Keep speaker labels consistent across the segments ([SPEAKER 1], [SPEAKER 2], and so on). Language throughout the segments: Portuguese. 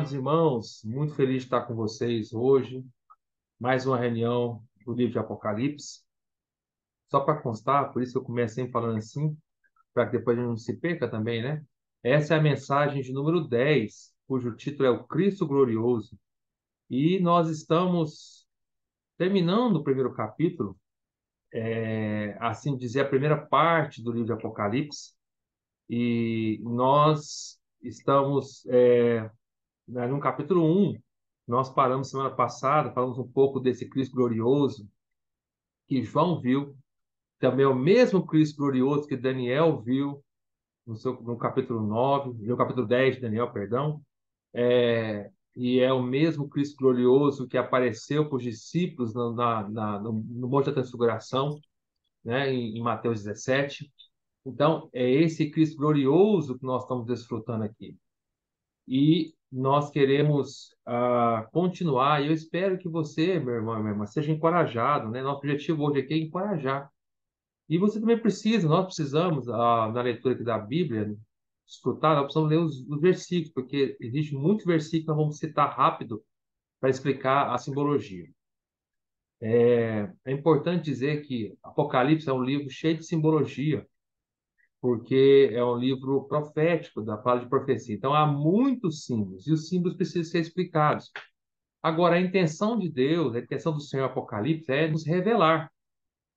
[SPEAKER 1] amados irmãos, muito feliz de estar com vocês hoje. Mais uma reunião do livro de Apocalipse. Só para constar, por isso que eu comecei falando assim, para que depois a gente não se perca também, né? Essa é a mensagem de número 10, cujo título é o Cristo Glorioso. E nós estamos terminando o primeiro capítulo, assim dizer, a primeira parte do livro de Apocalipse. E nós estamos no capítulo 1. Nós paramos semana passada, falamos um pouco desse Cristo glorioso que João viu, também é o mesmo Cristo glorioso que Daniel viu no capítulo 9, no capítulo 10 de Daniel, perdão, e é o mesmo Cristo glorioso que apareceu para os discípulos no Monte da Transfiguração, né, em Mateus 17. Então, é esse Cristo glorioso que nós estamos desfrutando aqui. E nós queremos continuar. E eu espero que você, meu irmão e minha irmã, seja encorajado, né? Nosso objetivo hoje aqui é encorajar. E você também precisa, nós precisamos, na leitura aqui da Bíblia, escutar, nós precisamos ler os versículos, porque existe muito versículo que nós vamos citar rápido para explicar a simbologia. É importante dizer que Apocalipse é um livro cheio de simbologia, porque é um livro profético, da palavra de profecia. Então, há muitos símbolos, e os símbolos precisam ser explicados. Agora, a intenção de Deus, a intenção do Senhor Apocalipse é nos revelar.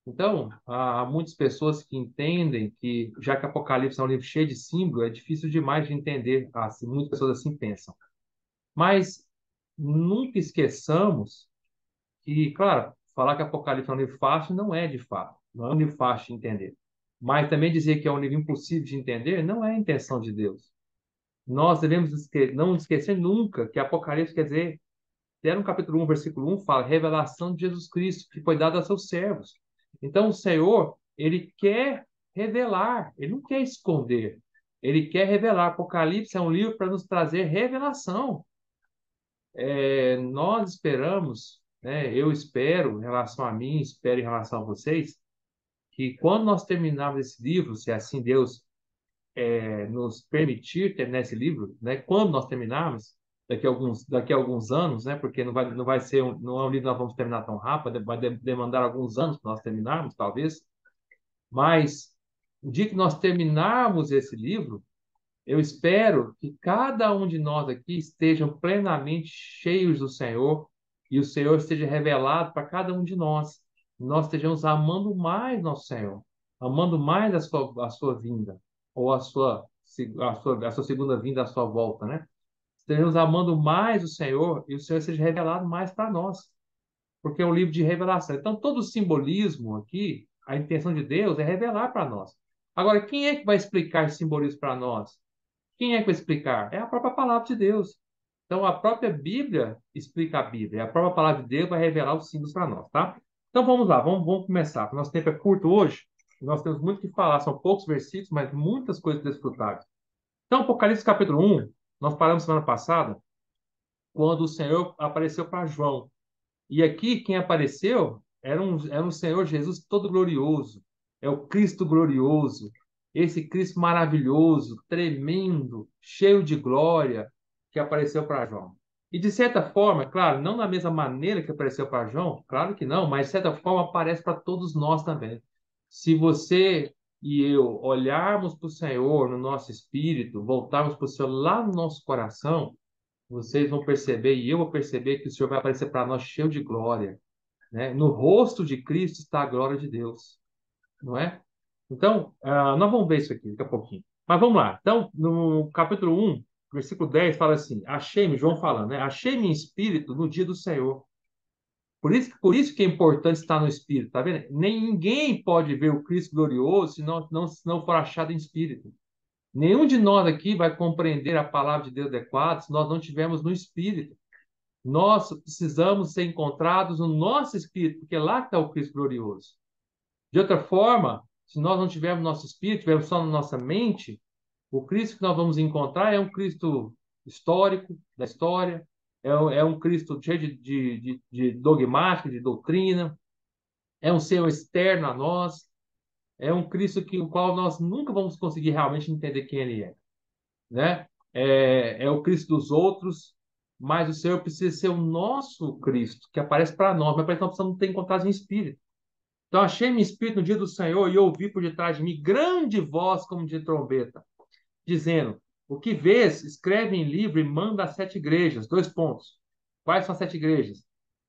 [SPEAKER 1] Então, há muitas pessoas que entendem que, já que Apocalipse é um livro cheio de símbolos, é difícil demais de entender. Assim, muitas pessoas assim pensam. Mas nunca esqueçamos que, claro, falar que Apocalipse é um livro fácil não é de fato. Não é um livro fácil de entender. Mas também dizer que é um livro impossível de entender não é a intenção de Deus. Nós devemos não esquecer nunca que Apocalipse quer dizer, até no capítulo 1, versículo 1, fala revelação de Jesus Cristo, que foi dada a seus servos. Então, o Senhor, ele quer revelar, ele não quer esconder, ele quer revelar. Apocalipse é um livro para nos trazer revelação. Nós esperamos, né, eu espero, em relação a mim, espero em relação a vocês, que quando nós terminarmos esse livro, se assim Deus nos permitir terminar esse livro, né, quando nós terminarmos, daqui a alguns anos, né, porque não vai ser não é um livro que nós vamos terminar tão rápido, vai demandar alguns anos para nós terminarmos, talvez, mas o dia que nós terminarmos esse livro, eu espero que cada um de nós aqui estejam plenamente cheios do Senhor e o Senhor esteja revelado para cada um de nós. Nós estejamos amando mais nosso Senhor, amando mais a sua vinda, ou a sua segunda vinda, a sua volta, né? Estejamos amando mais o Senhor e o Senhor seja revelado mais para nós, porque é um livro de revelação. Então, todo o simbolismo aqui, a intenção de Deus é revelar para nós. Agora, quem é que vai explicar esse simbolismo para nós? Quem é que vai explicar? É a própria palavra de Deus. Então, a própria Bíblia explica a Bíblia. A própria palavra de Deus vai revelar os símbolos para nós, tá? Então, vamos lá, vamos começar. Porque nosso tempo é curto hoje. Nós temos muito o que falar. São poucos versículos, mas muitas coisas desfrutáveis. Então, Apocalipse capítulo 1, nós paramos semana passada, quando o Senhor apareceu para João. E aqui, quem apareceu era um Senhor Jesus todo glorioso. É o Cristo glorioso. Esse Cristo maravilhoso, tremendo, cheio de glória, que apareceu para João. E de certa forma, claro, não da mesma maneira que apareceu para João, claro que não, mas de certa forma aparece para todos nós também. Se você e eu olharmos para o Senhor no nosso espírito, voltarmos para o Senhor lá no nosso coração, vocês vão perceber, e eu vou perceber, que o Senhor vai aparecer para nós cheio de glória, né? No rosto de Cristo está a glória de Deus, não é? Então, nós vamos ver isso aqui daqui a pouquinho. Mas vamos lá. Então, no capítulo 1, versículo 10, fala assim: Achei-me, João falando, né? Achei-me em espírito no dia do Senhor. Por isso que é importante estar no espírito, tá vendo? Nem ninguém pode ver o Cristo glorioso se não for achado em espírito. Nenhum de nós aqui vai compreender a palavra de Deus adequada se nós não estivermos no espírito. Nós precisamos ser encontrados no nosso espírito, porque lá está o Cristo glorioso. De outra forma, se nós não tivermos nosso espírito, tivermos só na nossa mente, o Cristo que nós vamos encontrar é um Cristo histórico, da história, é um Cristo cheio de dogmática, de doutrina, é um Senhor externo a nós, é um Cristo o qual nós nunca vamos conseguir realmente entender quem Ele é, né? É o Cristo dos outros, mas o Senhor precisa ser o nosso Cristo, que aparece para nós, mas para isso nós precisamos ter encontrado em espírito. Então, achei-me em espírito no dia do Senhor e ouvi por detrás de mim grande voz como de trombeta, dizendo: o que vês, escreve em livro e manda às 7 igrejas. Dois pontos. Quais são as 7 igrejas?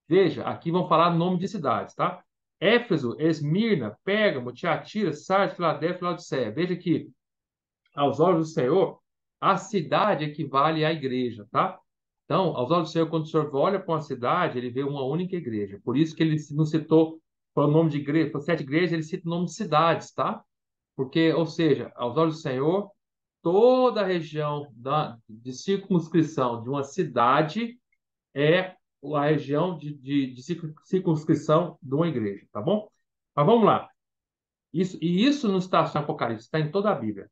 [SPEAKER 1] Veja, aqui vão falar nome de cidades, tá? Éfeso, Esmirna, Pérgamo, Tiatira, Sardes, Filadélfia e Laodiceia. Veja que, aos olhos do Senhor, a cidade equivale à igreja, tá? Então, aos olhos do Senhor, quando o Senhor olha para uma cidade, ele vê uma única igreja. Por isso que ele não citou o nome de igreja, para 7 igrejas, ele cita o nome de cidades, tá? Porque, ou seja, aos olhos do Senhor, toda a região de circunscrição de uma cidade é a região de circunscrição de uma igreja, tá bom? Mas vamos lá. Isso não está só em Apocalipse, está em toda a Bíblia.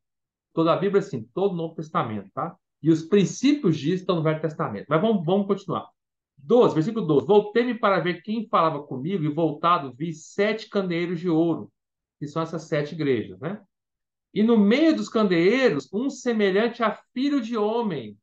[SPEAKER 1] Toda a Bíblia, sim, todo o Novo Testamento, tá? E os princípios disso estão no Velho Testamento. Mas vamos continuar. 12, versículo 12. Voltei-me para ver quem falava comigo, e voltado vi 7 candeeiros de ouro, que são essas 7 igrejas, né? E no meio dos candeeiros, um semelhante a filho de homem.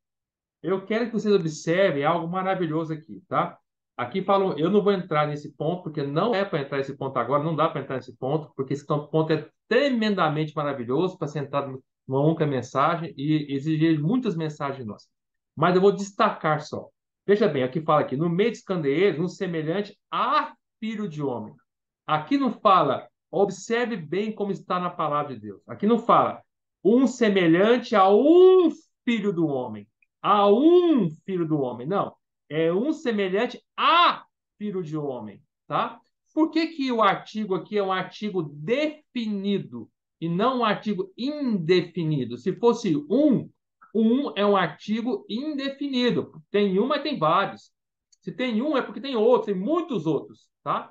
[SPEAKER 1] Eu quero que vocês observem algo maravilhoso aqui, tá? Aqui falam, eu não vou entrar nesse ponto, porque não é para entrar nesse ponto agora, não dá para entrar nesse ponto, porque esse ponto é tremendamente maravilhoso para ser entrado numa única mensagem e exigir muitas mensagens de nós. Mas eu vou destacar só. Veja bem, aqui fala aqui, no meio dos candeeiros, um semelhante a filho de homem. Aqui não fala, observe bem como está na palavra de Deus. Aqui não fala um semelhante a um filho do homem. A um filho do homem. Não. É um semelhante a filho de homem. Tá? Por que, que o artigo aqui é um artigo definido e não um artigo indefinido? Se fosse um é um artigo indefinido. Tem um, mas tem vários. Se tem um, é porque tem outro, tem muitos outros. Tá?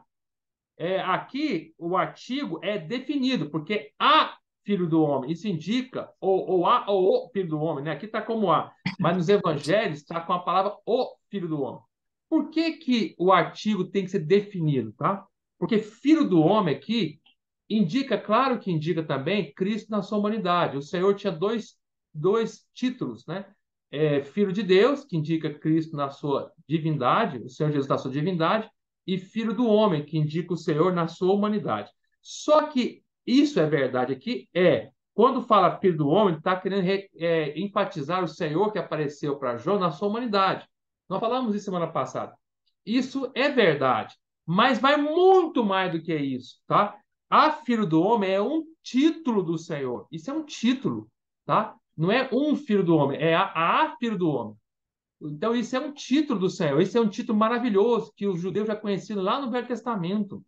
[SPEAKER 1] Aqui o artigo é definido, porque a filho do homem, isso indica, ou a ou o filho do homem, né? Aqui está como a, mas nos evangelhos está com a palavra o filho do homem. Por que, que o artigo tem que ser definido, tá? Porque filho do homem aqui indica, claro que indica também Cristo na sua humanidade. O Senhor tinha dois títulos, né? Filho de Deus, que indica Cristo na sua divindade, o Senhor Jesus na sua divindade, e filho do homem, que indica o Senhor na sua humanidade. Só que isso é verdade aqui, quando fala filho do homem, está querendo enfatizar o Senhor que apareceu para João na sua humanidade. Nós falamos isso semana passada. Isso é verdade, mas vai muito mais do que isso, tá? A filho do homem é um título do Senhor. Isso é um título, tá? Não é um filho do homem, é a filho do homem. Então, isso é um título do Senhor, isso é um título maravilhoso que os judeus já conheciam lá no Velho Testamento.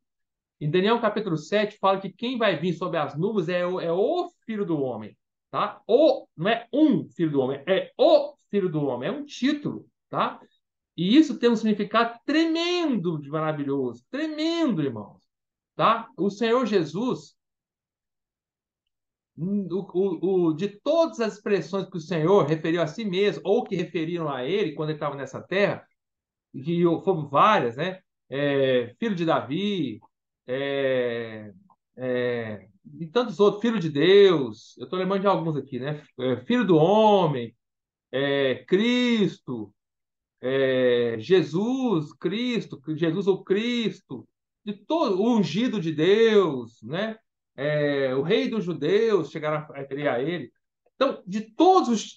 [SPEAKER 1] Em Daniel capítulo 7, fala que quem vai vir sobre as nuvens é o filho do homem. Tá? Não é um filho do homem, é o filho do homem, é um título. Tá? E isso tem um significado tremendo de maravilhoso, tremendo, irmãos. Tá? O Senhor Jesus, de todas as expressões que o Senhor referiu a si mesmo, ou que referiram a ele quando ele estava nessa terra, que foram várias, né? Filho de Davi, é, e tantos outros, filho de Deus, eu estou lembrando de alguns aqui, né? Filho do homem, Cristo, Jesus, Cristo, Jesus ou Cristo, de todo o ungido de Deus, né? O rei dos judeus, chegaram a referir a ele. Então, de todos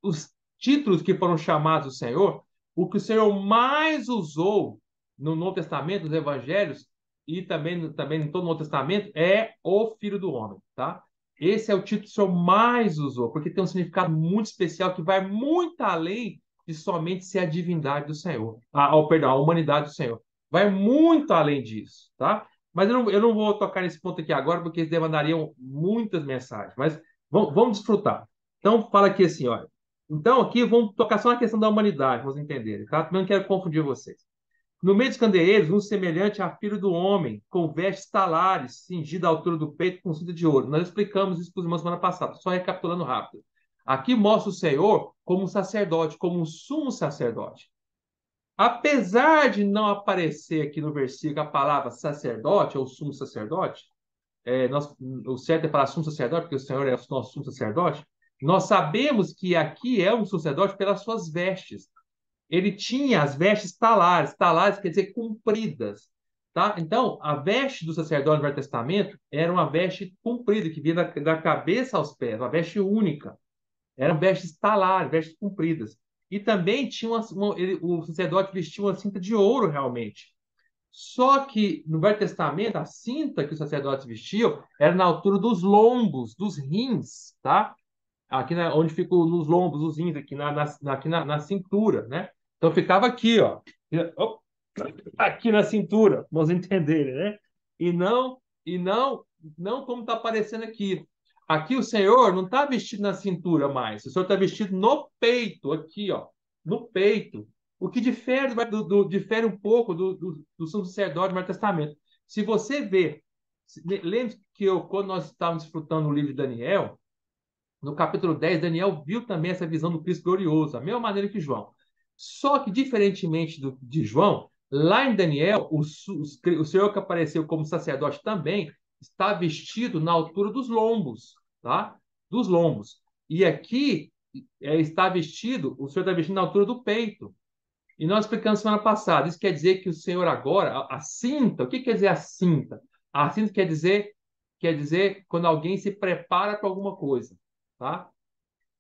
[SPEAKER 1] os títulos que foram chamados do Senhor, o que o Senhor mais usou no Novo Testamento, nos Evangelhos, e também em todo o Novo Testamento, é o Filho do Homem, tá? Esse é o título que o Senhor mais usou, porque tem um significado muito especial que vai muito além de somente ser a divindade do Senhor, perdão, a humanidade do Senhor. Vai muito além disso, tá? Mas eu não vou tocar nesse ponto aqui agora, porque eles demandariam muitas mensagens. Mas vamos desfrutar. Então, fala aqui assim, olha. Então, aqui vamos tocar só na questão da humanidade, vamos entender, tá? Também não quero confundir vocês. No meio dos candeeiros, um semelhante a filho do homem, com vestes talares, cingido à altura do peito com cinta de ouro. Nós explicamos isso para os irmãos semana passada, só recapitulando rápido. Aqui mostra o Senhor como um sacerdote, como um sumo sacerdote. Apesar de não aparecer aqui no versículo a palavra sacerdote ou sumo sacerdote, o certo é falar sumo sacerdote, porque o Senhor é o nosso sumo sacerdote, nós sabemos que aqui é um sacerdote pelas suas vestes. ele tinha as vestes talares. Talares quer dizer compridas, tá? Então, a veste do sacerdote do Velho Testamento era uma veste comprida, que vinha da cabeça aos pés, uma veste única. Eram vestes talares, vestes compridas. E também tinha o sacerdote vestia uma cinta de ouro, realmente. Só que no Velho Testamento, a cinta que os sacerdotes vestiam era na altura dos lombos, dos rins, tá? Aqui onde ficam nos lombos, os rins, aqui na cintura, né? Então ficava aqui, ó. Op, aqui na cintura, para vocês entenderem, né? E não como está aparecendo aqui. Aqui o Senhor não está vestido na cintura mais. O Senhor está vestido no peito, aqui, ó, no peito. O que difere um pouco do sumo sacerdote do Velho Testamento. Se você vê, lembra que quando nós estávamos desfrutando o livro de Daniel, no capítulo 10, Daniel viu também essa visão do Cristo glorioso, da mesma maneira que João. Só que, diferentemente de João, lá em Daniel, o Senhor que apareceu como sacerdote também está vestido na altura dos lombos, tá? Dos lombos. E aqui está vestido, o Senhor está vestido na altura do peito. E nós explicamos semana passada. Isso quer dizer que o Senhor agora, a cinta, o que quer dizer a cinta? A cinta quer dizer quando alguém se prepara para alguma coisa, tá?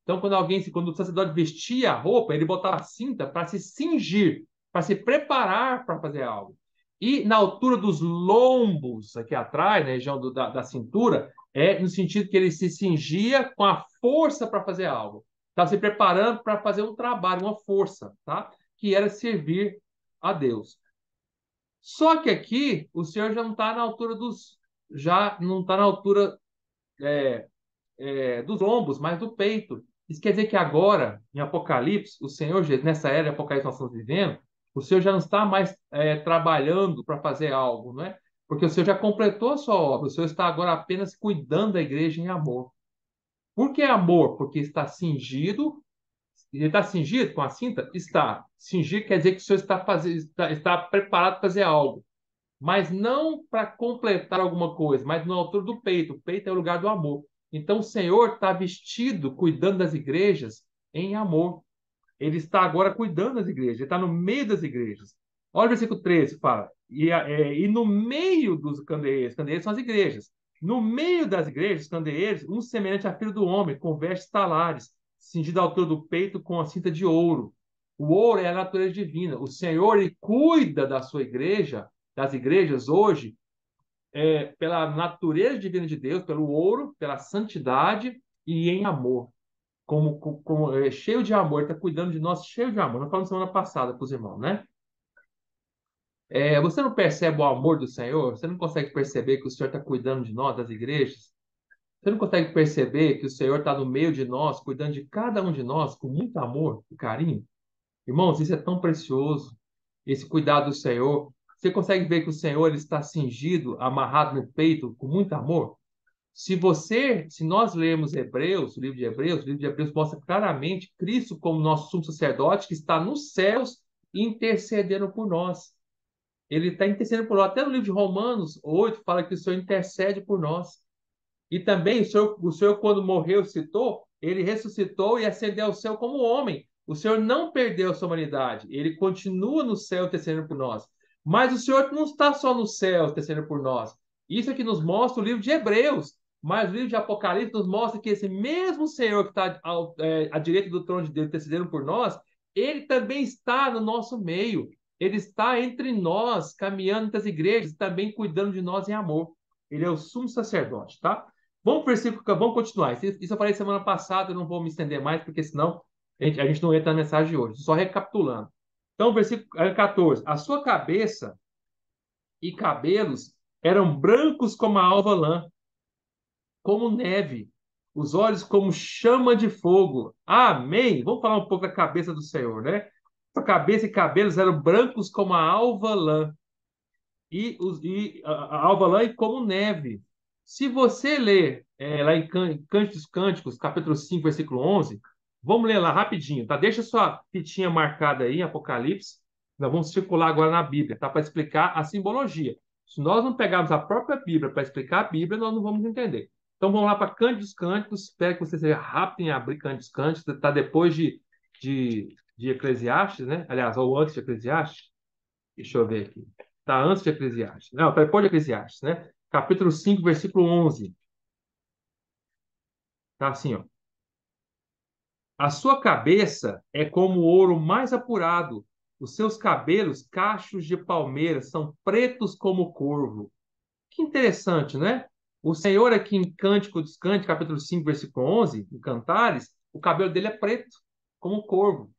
[SPEAKER 1] Então, quando o sacerdote vestia a roupa, ele botava a cinta para se cingir, para se preparar para fazer algo. E na altura dos lombos, aqui atrás, na região da cintura, é no sentido que ele se cingia com a força para fazer algo. Estava se preparando para fazer um trabalho, uma força, tá? Que era servir a Deus. Só que aqui o Senhor já não está na altura já não está na altura dos ombros, mas do peito. Isso quer dizer que agora, em Apocalipse, o Senhor, nessa era de Apocalipse que nós estamos vivendo, o Senhor já não está mais trabalhando para fazer algo, não é? Porque o Senhor já completou a sua obra, o Senhor está agora apenas cuidando da igreja em amor. Por que amor? Porque está cingido. Ele está cingido com a cinta? Está. Cingir quer dizer que o Senhor está preparado para fazer algo. Mas não para completar alguma coisa, mas na altura do peito. O peito é o lugar do amor. Então o Senhor está vestido, cuidando das igrejas em amor. Ele está agora cuidando das igrejas, ele está no meio das igrejas. Olha o versículo 13, fala. E no meio dos candeeiros são as igrejas. No meio das igrejas, os candeeiros, um semelhante a filho do homem, com vestes talares, cingido à altura do peito com a cinta de ouro. O ouro é a natureza divina. O Senhor, ele cuida da sua igreja, das igrejas hoje, pela natureza divina de Deus, pelo ouro, pela santidade e em amor. Cheio de amor, ele está cuidando de nós, cheio de amor. Nós falamos semana passada para os irmãos, né? Você não percebe o amor do Senhor? Você não consegue perceber que o Senhor está cuidando de nós, das igrejas? Você não consegue perceber que o Senhor está no meio de nós, cuidando de cada um de nós com muito amor e carinho? Irmãos, isso é tão precioso, esse cuidado do Senhor. Você consegue ver que o Senhor ele está cingido, amarrado no peito, com muito amor? Se nós lermos Hebreus, o livro de Hebreus mostra claramente Cristo como nosso sumo sacerdote que está nos céus intercedendo por nós. Ele está intercedendo por nós. Até no livro de Romanos 8 fala que o Senhor intercede por nós. E também o Senhor, quando morreu, citou, ele ressuscitou e ascendeu ao céu como homem. O Senhor não perdeu a sua humanidade. Ele continua no céu intercedendo por nós. Mas o Senhor não está só no céu intercedendo por nós. Isso é que nos mostra o livro de Hebreus. Mas o livro de Apocalipse nos mostra que esse mesmo Senhor que está à direita do trono de Deus intercedendo por nós, ele também está no nosso meio. Ele está entre nós, caminhando entre as igrejas, também cuidando de nós em amor. Ele é o sumo sacerdote, tá? Vamos para o versículo, vamos continuar. Isso eu falei semana passada, eu não vou me estender mais, porque senão a gente não entra na mensagem de hoje. Só recapitulando. Então, versículo 14. A sua cabeça e cabelos eram brancos como a alva lã, como neve, os olhos como chama de fogo. Amém. Vamos falar um pouco da cabeça do Senhor, né? Sua cabeça e cabelos eram brancos como a alva lã, a alva lã e como neve. Se você ler lá em Cântico dos Cânticos, capítulo 5, versículo 11, vamos ler lá rapidinho, tá? Deixa sua fitinha marcada aí em Apocalipse. Nós vamos circular agora na Bíblia, tá? Para explicar a simbologia. Se nós não pegarmos a própria Bíblia para explicar a Bíblia, nós não vamos entender. Então vamos lá para Cântico dos Cânticos. Espero que você seja rápido em abrir Cântico dos Cânticos. Está depois de de Eclesiastes, né? Aliás, ou antes de Eclesiastes. Deixa eu ver aqui. Está antes de Eclesiastes. Não, está depois de Eclesiastes, né? Capítulo 5, versículo 11. Tá assim, ó. A sua cabeça é como o ouro mais apurado. Os seus cabelos, cachos de palmeira, são pretos como o corvo. Que interessante, né? O Senhor aqui em Cântico dos Cânticos, capítulo 5, versículo 11, em Cantares, o cabelo dele é preto, como o corvo.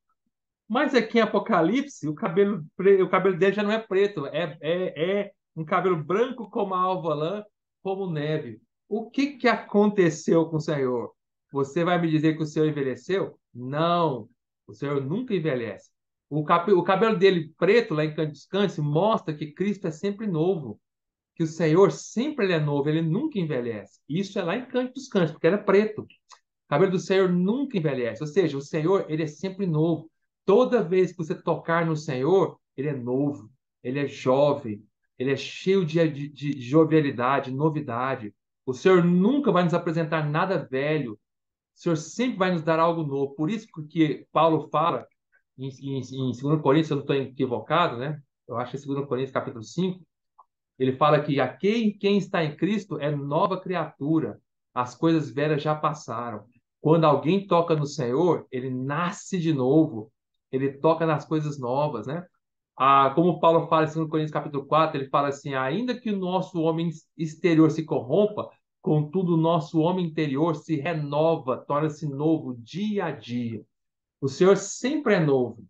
[SPEAKER 1] Mas aqui em Apocalipse, o cabelo dele já não é preto, é um cabelo branco como a alva lã, como neve. O que que aconteceu com o Senhor? Você vai me dizer que o Senhor envelheceu? Não, o Senhor nunca envelhece. O cabelo dele preto, lá em Cântico dos Cânticos, mostra que Cristo é sempre novo, que o Senhor sempre ele é novo, ele nunca envelhece. Isso é lá em Cântico dos Cânticos, porque era preto. O cabelo do Senhor nunca envelhece, ou seja, o Senhor ele é sempre novo. Toda vez que você tocar no Senhor, ele é novo, ele é jovem, ele é cheio de jovialidade, novidade. O Senhor nunca vai nos apresentar nada velho. O Senhor sempre vai nos dar algo novo. Por isso que Paulo fala em 2 Coríntios, se eu não estou equivocado, né? Eu acho que é 2 Coríntios capítulo 5, ele fala que quem está em Cristo é nova criatura. As coisas velhas já passaram. Quando alguém toca no Senhor, ele nasce de novo. Ele toca nas coisas novas, né? Como Paulo fala em 2 Coríntios capítulo 4, ele fala assim: ainda que o nosso homem exterior se corrompa, contudo o nosso homem interior se renova, torna-se novo dia a dia. O Senhor sempre é novo.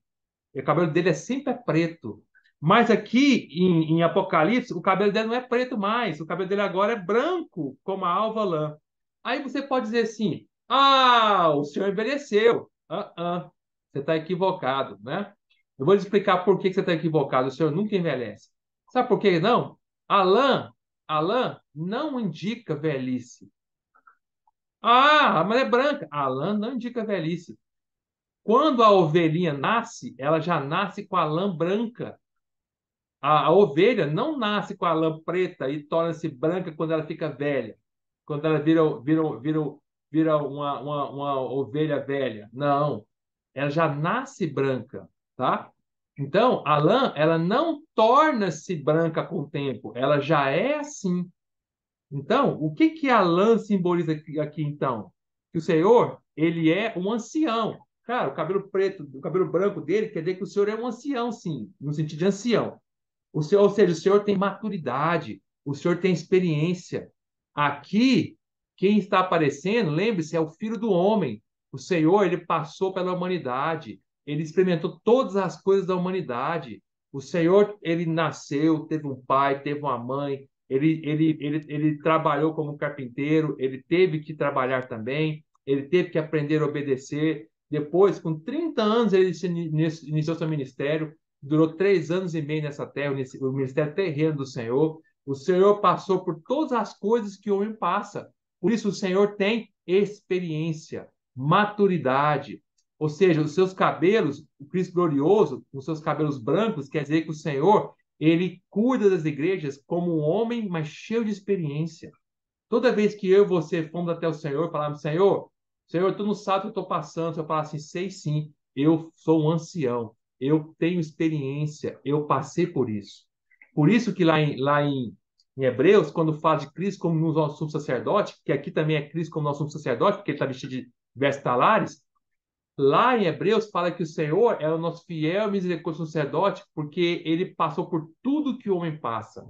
[SPEAKER 1] O cabelo dele é sempre preto. Mas aqui em Apocalipse, o cabelo dele não é preto mais. O cabelo dele agora é branco, como a alva lã. Aí você pode dizer assim: ah, o senhor envelheceu. Você está equivocado, né? Eu vou lhe explicar por que você está equivocado. O senhor nunca envelhece. Sabe por que não? A lã não indica velhice. Ah, mas é branca. A lã não indica velhice. Quando a ovelhinha nasce, ela já nasce com a lã branca. A ovelha não nasce com a lã preta e torna-se branca quando ela fica velha, quando ela vira uma ovelha velha. Não, ela já nasce branca, tá? Então, a lã, ela não torna-se branca com o tempo, ela já é assim. Então, o que que a lã simboliza aqui, então? Que o Senhor, ele é um ancião. Cara, o cabelo preto, o cabelo branco dele quer dizer que o Senhor é um ancião, sim, no sentido de ancião. O Senhor, ou seja, o Senhor tem maturidade, o Senhor tem experiência. Aqui, quem está aparecendo, lembre-se, é o Filho do Homem. O Senhor, ele passou pela humanidade, ele experimentou todas as coisas da humanidade. O Senhor, ele nasceu, teve um pai, teve uma mãe, ele trabalhou como carpinteiro, ele teve que trabalhar também, ele teve que aprender a obedecer. Depois, com 30 anos, ele iniciou seu ministério, durou 3 anos e meio nessa terra, o ministério terreno do Senhor. O Senhor passou por todas as coisas que o homem passa. Por isso, o Senhor tem experiência, maturidade. Ou seja, os seus cabelos, o Cristo glorioso, os seus cabelos brancos, quer dizer que o Senhor, ele cuida das igrejas como um homem, mas cheio de experiência. Toda vez que eu e você fomos até o Senhor, falamos, Senhor, tu não sabe o que eu estou passando. Eu falo assim, sei sim, eu sou um ancião, eu tenho experiência, eu passei por isso. Por isso que em Hebreus, quando fala de Cristo como nosso sumo sacerdote, que aqui também é Cristo como nosso sumo sacerdote, porque ele está vestido de vestes talares, lá em Hebreus fala que o Senhor é o nosso fiel e misericordioso sacerdote, porque ele passou por tudo que o homem passa.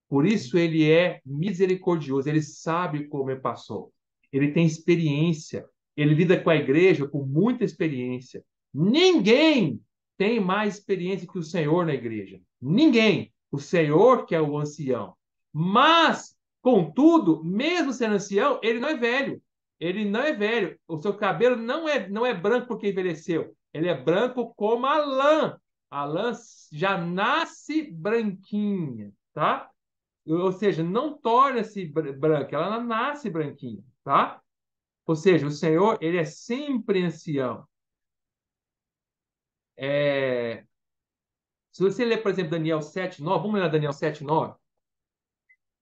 [SPEAKER 1] Por isso ele é misericordioso, ele sabe como ele passou. Ele tem experiência, ele lida com a igreja com muita experiência. Ninguém tem mais experiência que o Senhor na igreja. Ninguém. O Senhor que é o ancião. Mas, contudo, mesmo sendo ancião, ele não é velho. Ele não é velho. O seu cabelo não é branco porque envelheceu. Ele é branco como a lã. A lã já nasce branquinha, tá? Ou seja, não torna-se branca, ela nasce branquinha, tá? Ou seja, o Senhor, ele é sempre ancião. É... Se você ler, por exemplo, Daniel 7:9, vamos ler Daniel 7:9.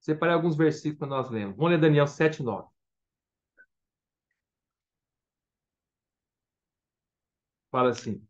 [SPEAKER 1] Separei alguns versículos para nós lermos. Vamos ler Daniel 7:9. Fala assim: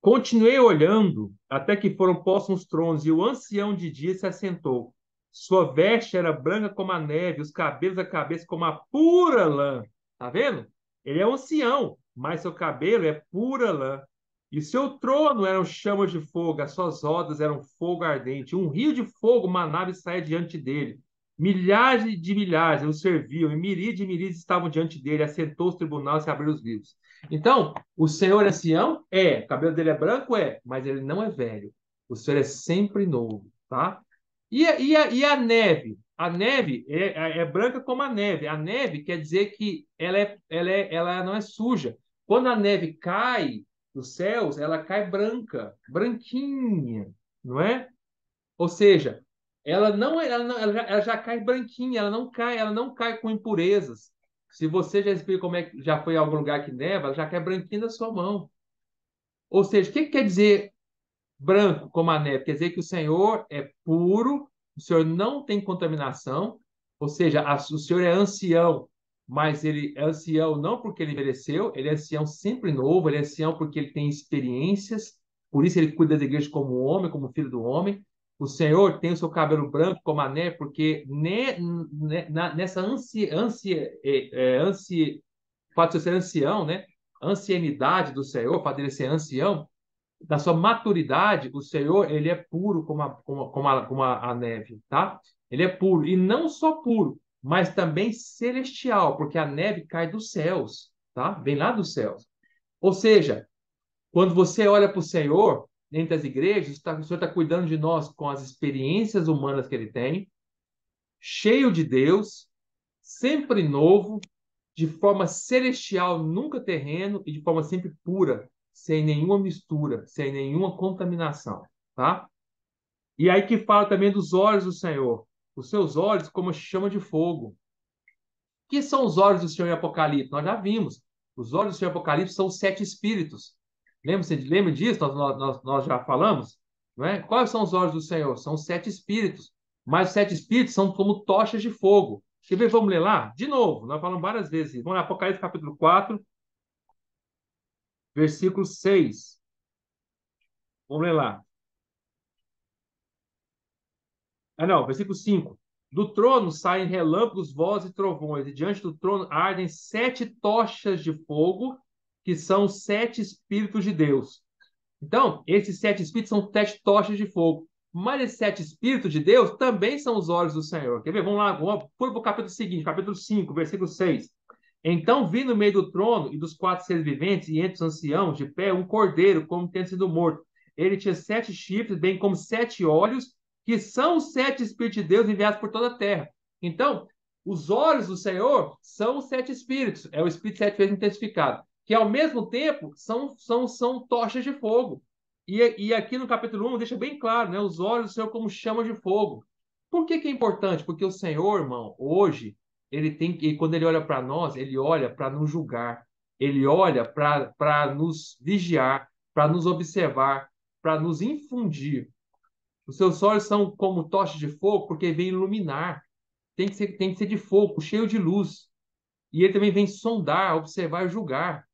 [SPEAKER 1] Continuei olhando até que foram postos os tronos, e o ancião de dia se assentou. Sua veste era branca como a neve, os cabelos da cabeça como a pura lã. Tá vendo? Ele é um ancião, mas seu cabelo é pura lã. E seu trono eram chamas de fogo, as suas rodas eram fogo ardente. Um rio de fogo manava e saía diante dele. Milhares de milhares o serviam, e miríades de miríades estavam diante dele. Assentou os tribunais e abriu os livros. Então, o Senhor ancião é, o cabelo dele é branco, é, mas ele não é velho. O Senhor é sempre novo, tá? E a neve? A neve é branca como a neve. A neve quer dizer que ela não é suja. Quando a neve cai dos céus, ela cai branca, branquinha, não é? Ou seja, ela já cai branquinha, ela não cai com impurezas. Se você já explica como é que já foi em algum lugar que neva, ela já cai branquinha da sua mão. Ou seja, o que quer dizer branco como a neve? Quer dizer que o Senhor é puro, o Senhor não tem contaminação, ou seja, o Senhor é ancião, mas ele é ancião não porque ele envelheceu, ele é ancião sempre novo, ele é ancião porque ele tem experiências, por isso ele cuida da igreja como homem, como filho do homem. O Senhor tem o seu cabelo branco como a neve, porque nessa fato de ser ancião, né? Ancianidade do Senhor, fato dele ser ancião, da sua maturidade, o Senhor, ele é puro como a neve, tá? Ele é puro. E não só puro, mas também celestial, porque a neve cai dos céus, tá? Vem lá dos céus. Ou seja, quando você olha para o Senhor, entre as igrejas, o Senhor está cuidando de nós com as experiências humanas que ele tem, cheio de Deus, sempre novo, de forma celestial, nunca terreno e de forma sempre pura, sem nenhuma mistura, sem nenhuma contaminação, tá? E aí que fala também dos olhos do Senhor. Os seus olhos como chama de fogo. O que são os olhos do Senhor em Apocalipse? Nós já vimos. Os olhos do Senhor em Apocalipse são os 7 espíritos. Lembra disso? Nós já falamos? Não é? Quais são os olhos do Senhor? São os 7 espíritos. Mas os 7 espíritos são como tochas de fogo. Quer ver? Vamos ler lá? De novo, nós falamos várias vezes. Vamos lá, Apocalipse capítulo 4, versículo 6. Vamos ler lá. Ah, não, versículo 5. Do trono saem relâmpagos, vozes e trovões, e diante do trono ardem 7 tochas de fogo, que são 7 espíritos de Deus. Então, esses 7 espíritos são 7 tochas de fogo. Mas esses 7 espíritos de Deus também são os olhos do Senhor. Quer ver? Vamos lá, vamos para o capítulo seguinte, capítulo 5, versículo 6. Então vi no meio do trono e dos 4 seres viventes, e entre os anciãos, de pé, um cordeiro, como tendo sido morto. Ele tinha 7 chifres, bem como 7 olhos, que são os 7 Espíritos de Deus enviados por toda a terra. Então, os olhos do Senhor são os 7 Espíritos, é o Espírito 7 vezes intensificado, que ao mesmo tempo são tochas de fogo. E aqui no capítulo 1 deixa bem claro, né? Os olhos do Senhor como chama de fogo. Por que é importante? Porque o Senhor, irmão, hoje, quando ele olha para nós, ele olha para nos julgar, ele olha para nos vigiar, para nos observar, para nos infundir. Os seus olhos são como tochas de fogo, porque vem iluminar. Tem que ser de fogo, cheio de luz. E ele também vem sondar, observar e julgar.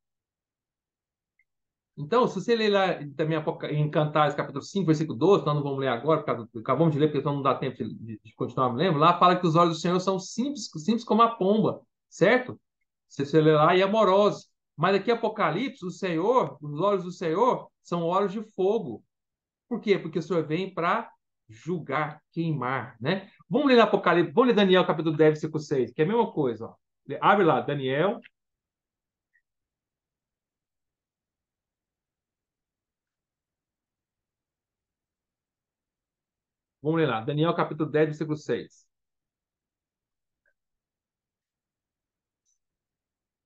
[SPEAKER 1] Então, se você ler lá também em Cantares, capítulo 5, versículo 12, nós não vamos ler agora, acabamos de ler, porque não dá tempo de continuar lendo, lá fala que os olhos do Senhor são simples, simples como a pomba, certo? Se você ler lá, e amorosos. Mas aqui, Apocalipse, o Senhor, os olhos do Senhor, são olhos de fogo. Por quê? Porque o Senhor vem para julgar, queimar, né? Vamos ler no Apocalipse, vamos ler Daniel, capítulo 10, versículo 6, que é a mesma coisa, ó. Abre lá, Daniel. Vamos ler lá, Daniel, capítulo 10, versículo 6.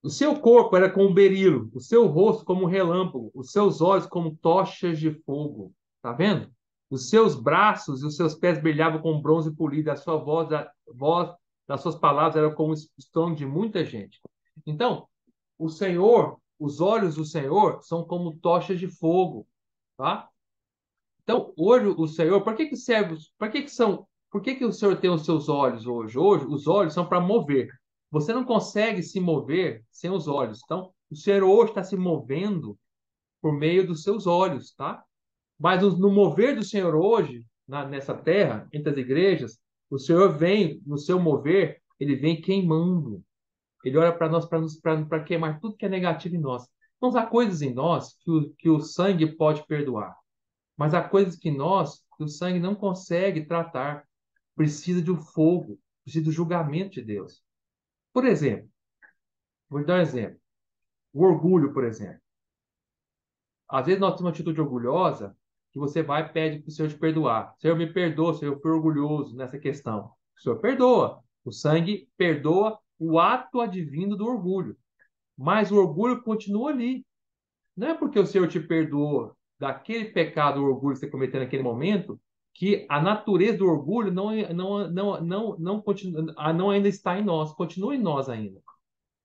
[SPEAKER 1] O seu corpo era como um berilo, o seu rosto como um relâmpago, os seus olhos como tochas de fogo. Tá vendo? Os seus braços e os seus pés brilhavam com bronze polido, a sua voz das suas palavras era como o estrondo de muita gente. Então, o Senhor, os olhos do Senhor são como tochas de fogo, tá? Então, hoje o Senhor, para que que serve, para que que são, por que o Senhor tem os seus olhos hoje? Hoje, os olhos são para mover. Você não consegue se mover sem os olhos. Então, o Senhor hoje está se movendo por meio dos seus olhos, tá? Mas no mover do Senhor hoje, nessa terra, entre as igrejas, o Senhor vem, no seu mover, ele vem queimando. Ele olha para nós para queimar tudo que é negativo em nós. Então, há coisas em nós que o sangue pode perdoar, mas há coisas que o sangue não consegue tratar. Precisa de um fogo, precisa do julgamento de Deus. Por exemplo, vou te dar um exemplo. O orgulho, por exemplo. Às vezes nós temos uma atitude orgulhosa que você vai e pede para o Senhor te perdoar. Senhor, me perdoa, Senhor, eu fui orgulhoso nessa questão. O Senhor perdoa. O sangue perdoa o ato advindo do orgulho. Mas o orgulho continua ali. Não é porque o Senhor te perdoou daquele pecado, o orgulho que você cometeu naquele momento, que a natureza do orgulho não ainda está em nós, continua em nós ainda.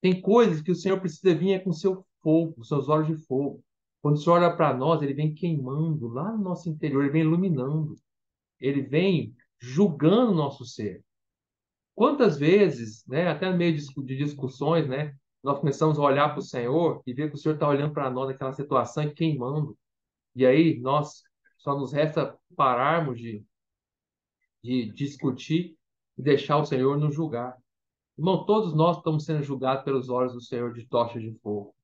[SPEAKER 1] Tem coisas que o Senhor precisa vir com seu fogo, com seus olhos de fogo. Quando o Senhor olha para nós, ele vem queimando lá no nosso interior, ele vem iluminando, ele vem julgando o nosso ser. Quantas vezes, né, até no meio de discussões, né, nós começamos a olhar para o Senhor e ver que o Senhor está olhando para nós naquela situação e queimando. E aí nós só nos resta pararmos de discutir e deixar o Senhor nos julgar. Irmão, todos nós estamos sendo julgados pelos olhos do Senhor de tochas de fogo.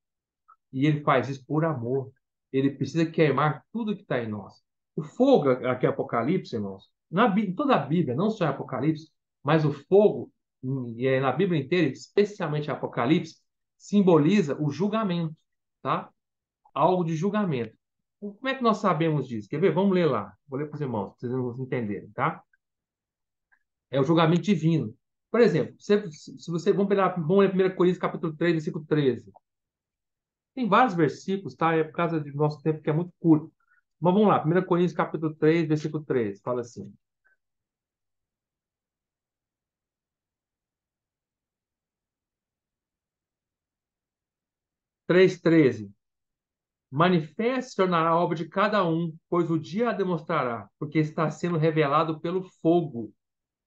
[SPEAKER 1] E ele faz isso por amor. Ele precisa queimar tudo que está em nós. O fogo, aqui é Apocalipse, irmãos, em toda a Bíblia, não só em Apocalipse, mas o fogo, na Bíblia inteira, especialmente em Apocalipse, simboliza o julgamento, tá? Algo de julgamento. Como é que nós sabemos disso? Quer ver? Vamos ler lá. Vou ler para os irmãos, para vocês entenderem, tá? É o julgamento divino. Por exemplo, se você, vamos ler 1 Coríntios capítulo 3, versículo 13. Tem vários versículos, tá? É por causa do nosso tempo que é muito curto. Mas vamos lá, 1 Coríntios capítulo 3, versículo 13, fala assim. 3:13. Manifeste se tornará a obra de cada um, pois o dia a demonstrará, porque está sendo revelado pelo fogo,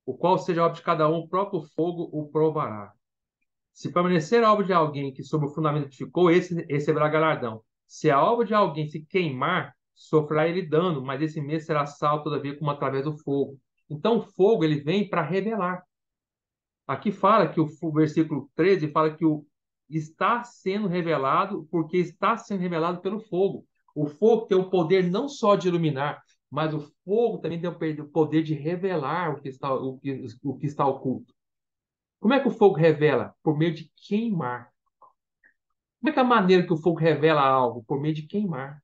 [SPEAKER 1] o qual seja a obra de cada um, o próprio fogo o provará. Se permanecer a obra de alguém que sobre o fundamento edificou, esse receberá galardão. Se a obra de alguém se queimar, sofrerá ele dano, mas esse mesmo será salvo, todavia, como através do fogo. Então, o fogo ele vem para revelar. Aqui fala que o versículo 13 fala que o está sendo revelado porque está sendo revelado pelo fogo. O fogo tem o poder não só de iluminar, mas o fogo também tem o poder de revelar o que está oculto. Como é que o fogo revela? Por meio de queimar. Como é que é a maneira que o fogo revela algo? Por meio de queimar.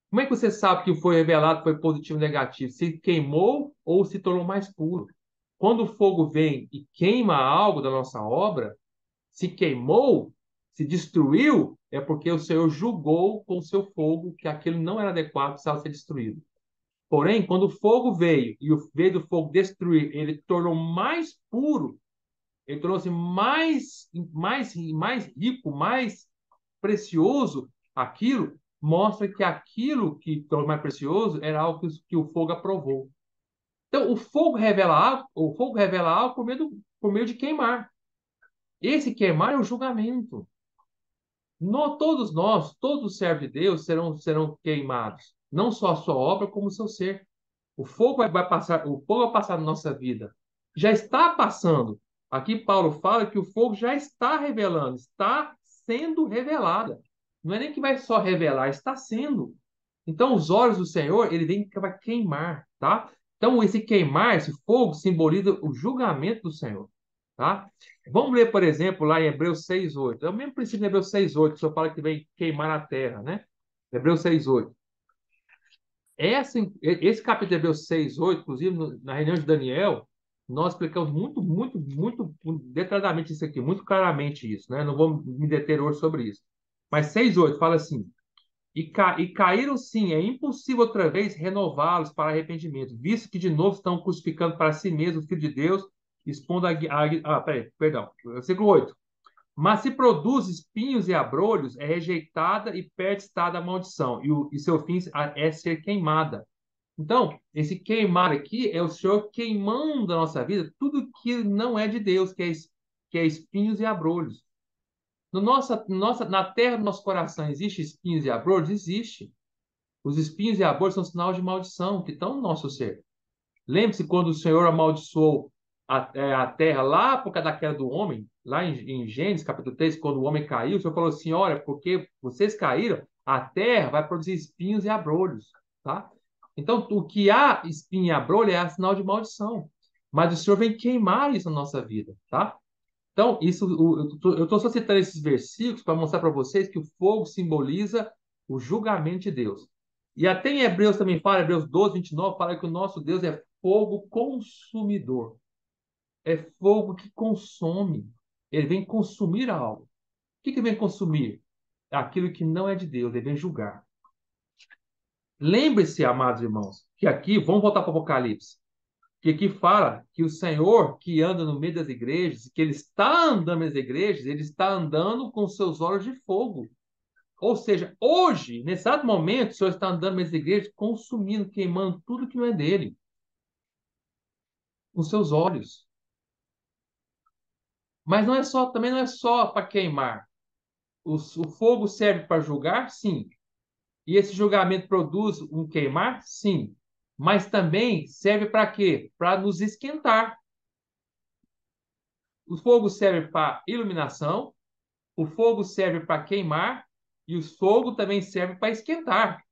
[SPEAKER 1] Como é que você sabe que foi revelado foi positivo ou negativo? Se queimou ou se tornou mais puro? Quando o fogo vem e queima algo da nossa obra, se queimou, se destruiu, é porque o Senhor julgou com o seu fogo que aquilo não era adequado, precisava ser destruído. Porém, quando o fogo veio e veio do fogo destruir, ele tornou mais puro, ele tornou-se mais rico, mais precioso, aquilo mostra que aquilo que tornou mais precioso era algo que o fogo aprovou. Então, o fogo revela algo por meio de queimar. Esse queimar é o julgamento. Todos nós, todos os servos de Deus serão queimados. Não só a sua obra, como o seu ser. O fogo vai passar na nossa vida. Já está passando. Aqui Paulo fala que o fogo já está revelando, está sendo revelada. Não é nem que vai só revelar, está sendo. Então, os olhos do Senhor, ele vem que vai queimar, tá? Então, esse queimar, esse fogo, simboliza o julgamento do Senhor, tá? Vamos ler, por exemplo, lá em Hebreus 6:8. É o mesmo princípio de Hebreus 6:8, que o Senhor fala que vem queimar a terra, né? Hebreus 6:8. Esse capítulo de Hebreus 6:8, inclusive, na reunião de Daniel, nós explicamos muito detalhadamente isso aqui, muito claramente isso, né? Não vou me deter hoje sobre isso. Mas 6:8 fala assim: e caíram sim, é impossível outra vez renová-los para arrependimento, visto que de novo estão crucificando para si mesmos o Filho de Deus, expondo peraí, perdão, versículo 8. Mas se produz espinhos e abrolhos, é rejeitada e perde estado a maldição, e seu fim é ser queimada. Então, esse queimar aqui é o Senhor queimando da nossa vida tudo que não é de Deus, que é espinhos e abrolhos. Na terra do nosso coração existe espinhos e abrolhos? Existe. Os espinhos e abrolhos são sinal de maldição que estão no nosso ser. Lembre-se quando o Senhor amaldiçoou a terra lá por causa da queda do homem, lá em Gênesis capítulo 3, quando o homem caiu, o Senhor falou assim: olha, porque vocês caíram, a terra vai produzir espinhos e abrolhos, tá? Então, o que há espinho e abrolho é sinal de maldição. Mas o Senhor vem queimar isso na nossa vida, tá? Então, eu estou só citando esses versículos para mostrar para vocês que o fogo simboliza o julgamento de Deus. E até em Hebreus também fala, Hebreus 12, 29, fala que o nosso Deus é fogo consumidor. É fogo que consome. Ele vem consumir algo. O que vem consumir? Aquilo que não é de Deus, ele vem julgar. Lembre-se, amados irmãos, que aqui, vamos voltar para o Apocalipse, que aqui fala que o Senhor que anda no meio das igrejas, que ele está andando nas igrejas, ele está andando com seus olhos de fogo. Ou seja, hoje, nesse exato momento, o Senhor está andando nas igrejas, consumindo, queimando tudo que não é dele, com seus olhos. Mas não é só, também não é só para queimar. O fogo serve para julgar? Sim. E esse julgamento produz um queimar? Sim. Mas também serve para quê? Para nos esquentar. O fogo serve para iluminação, o fogo serve para queimar e o fogo também serve para esquentar.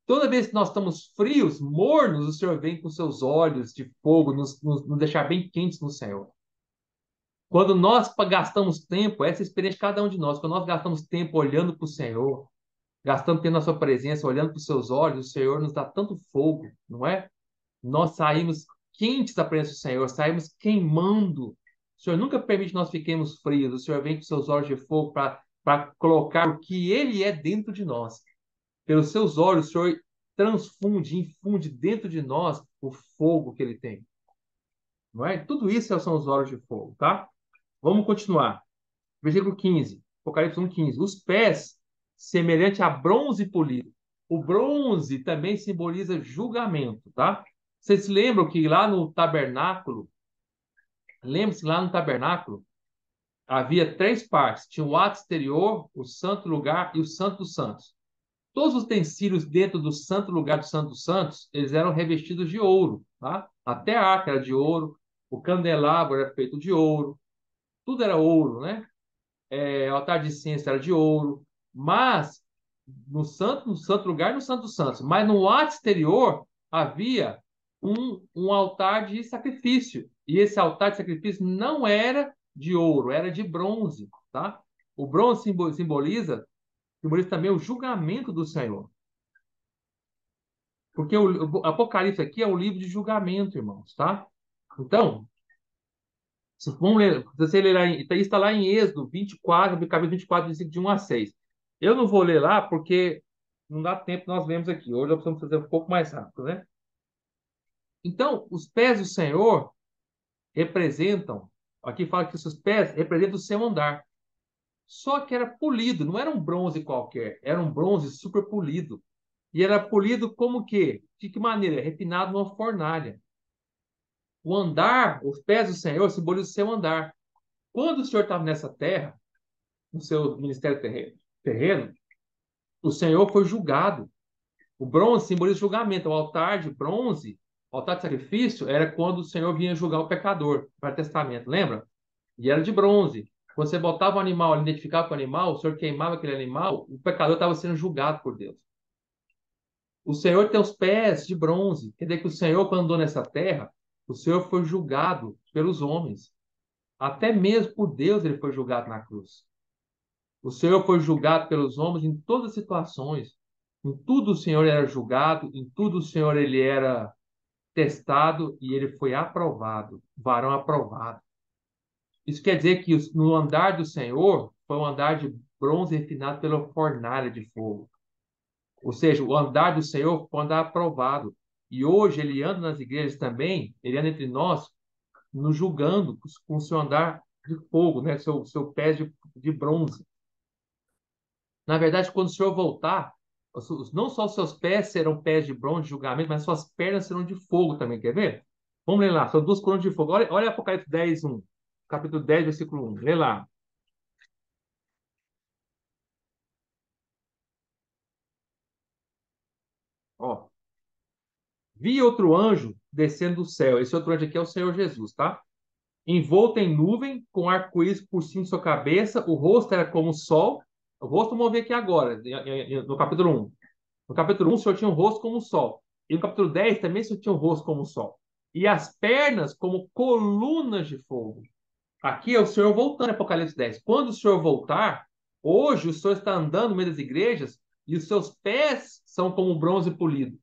[SPEAKER 1] Toda vez que nós estamos frios, mornos, o Senhor vem com seus olhos de fogo, nos deixar bem quentes no Senhor. Quando nós gastamos tempo, essa é a experiência de cada um de nós, quando nós gastamos tempo olhando para o Senhor, gastando tempo na sua presença, olhando para os seus olhos, o Senhor nos dá tanto fogo, não é? Nós saímos quentes da presença do Senhor, saímos queimando. O Senhor nunca permite que nós fiquemos frios. O Senhor vem com seus olhos de fogo para colocar o que Ele é dentro de nós. Pelos seus olhos, o Senhor transfunde, infunde dentro de nós o fogo que Ele tem. Não é? Tudo isso são os olhos de fogo, tá? Vamos continuar. Versículo 15, Apocalipse 1:15. Os pés, semelhante a bronze polido. O bronze também simboliza julgamento, tá? Vocês se lembram que lá no tabernáculo, lembre-se lá no tabernáculo, havia três partes. Tinha o ato exterior, o santo lugar e o santo dos santos. Todos os utensílios dentro do santo lugar do santo dos santos, eles eram revestidos de ouro, tá? Até a arca era de ouro, o candelabro era feito de ouro, tudo era ouro, né? O altar de incenso era de ouro, mas no santo lugar, no santo dos santos, mas no ato exterior havia um altar de sacrifício, e esse altar de sacrifício não era de ouro, era de bronze, tá? O bronze simboliza também o julgamento do Senhor, porque o Apocalipse aqui é um livro de julgamento, irmãos, tá? Então, vamos ler, se você ler lá, isso está lá em Êxodo 24, capítulo 24, versículo de 1 a 6. Eu não vou ler lá porque não dá tempo, nós lemos aqui. Hoje nós precisamos fazer um pouco mais rápido, né? Então, os pés do Senhor representam, aqui fala que os seus pés representam o seu andar. Só que era polido, não era um bronze qualquer, era um bronze super polido. E era polido como que? De que maneira? Refinado numa fornalha. O andar, os pés do Senhor simbolizam o seu andar. Quando o Senhor estava nessa terra, no seu ministério terreno, o Senhor foi julgado. O bronze simboliza julgamento. O altar de bronze, o altar de sacrifício, era quando o Senhor vinha julgar o pecador, para o testamento, lembra? E era de bronze. Quando você botava o animal, identificava com o animal, o Senhor queimava aquele animal, o pecador estava sendo julgado por Deus. O Senhor tem os pés de bronze. Quer dizer que o Senhor, quando andou nessa terra, o Senhor foi julgado pelos homens. Até mesmo por Deus ele foi julgado na cruz. O Senhor foi julgado pelos homens em todas as situações. Em tudo o Senhor era julgado, em tudo o Senhor ele era testado e ele foi aprovado, varão aprovado. Isso quer dizer que no andar do Senhor foi um andar de bronze refinado pela fornalha de fogo. Ou seja, o andar do Senhor foi um andar aprovado. E hoje ele anda nas igrejas também, ele anda entre nós, nos julgando com o seu andar de fogo, né? Seu pé de bronze. Na verdade, quando o Senhor voltar, não só os seus pés serão pés de bronze de julgamento, mas suas pernas serão de fogo também. Quer ver? Vamos ler lá. São duas colunas de fogo. Olha Apocalipse 10, 1. Capítulo 10, versículo 1. Lê lá. Vi outro anjo descendo do céu. Esse outro anjo aqui é o Senhor Jesus, tá? Envolto em nuvem, com arco-íris por cima de sua cabeça, o rosto era como o sol. O rosto vamos ver aqui agora, no capítulo 1. No capítulo 1, o Senhor tinha um rosto como o sol. E no capítulo 10 também o Senhor tinha um rosto como o sol. E as pernas como colunas de fogo. Aqui é o Senhor voltando, Apocalipse 10. Quando o Senhor voltar, hoje o Senhor está andando no meio das igrejas e os seus pés são como bronze polido,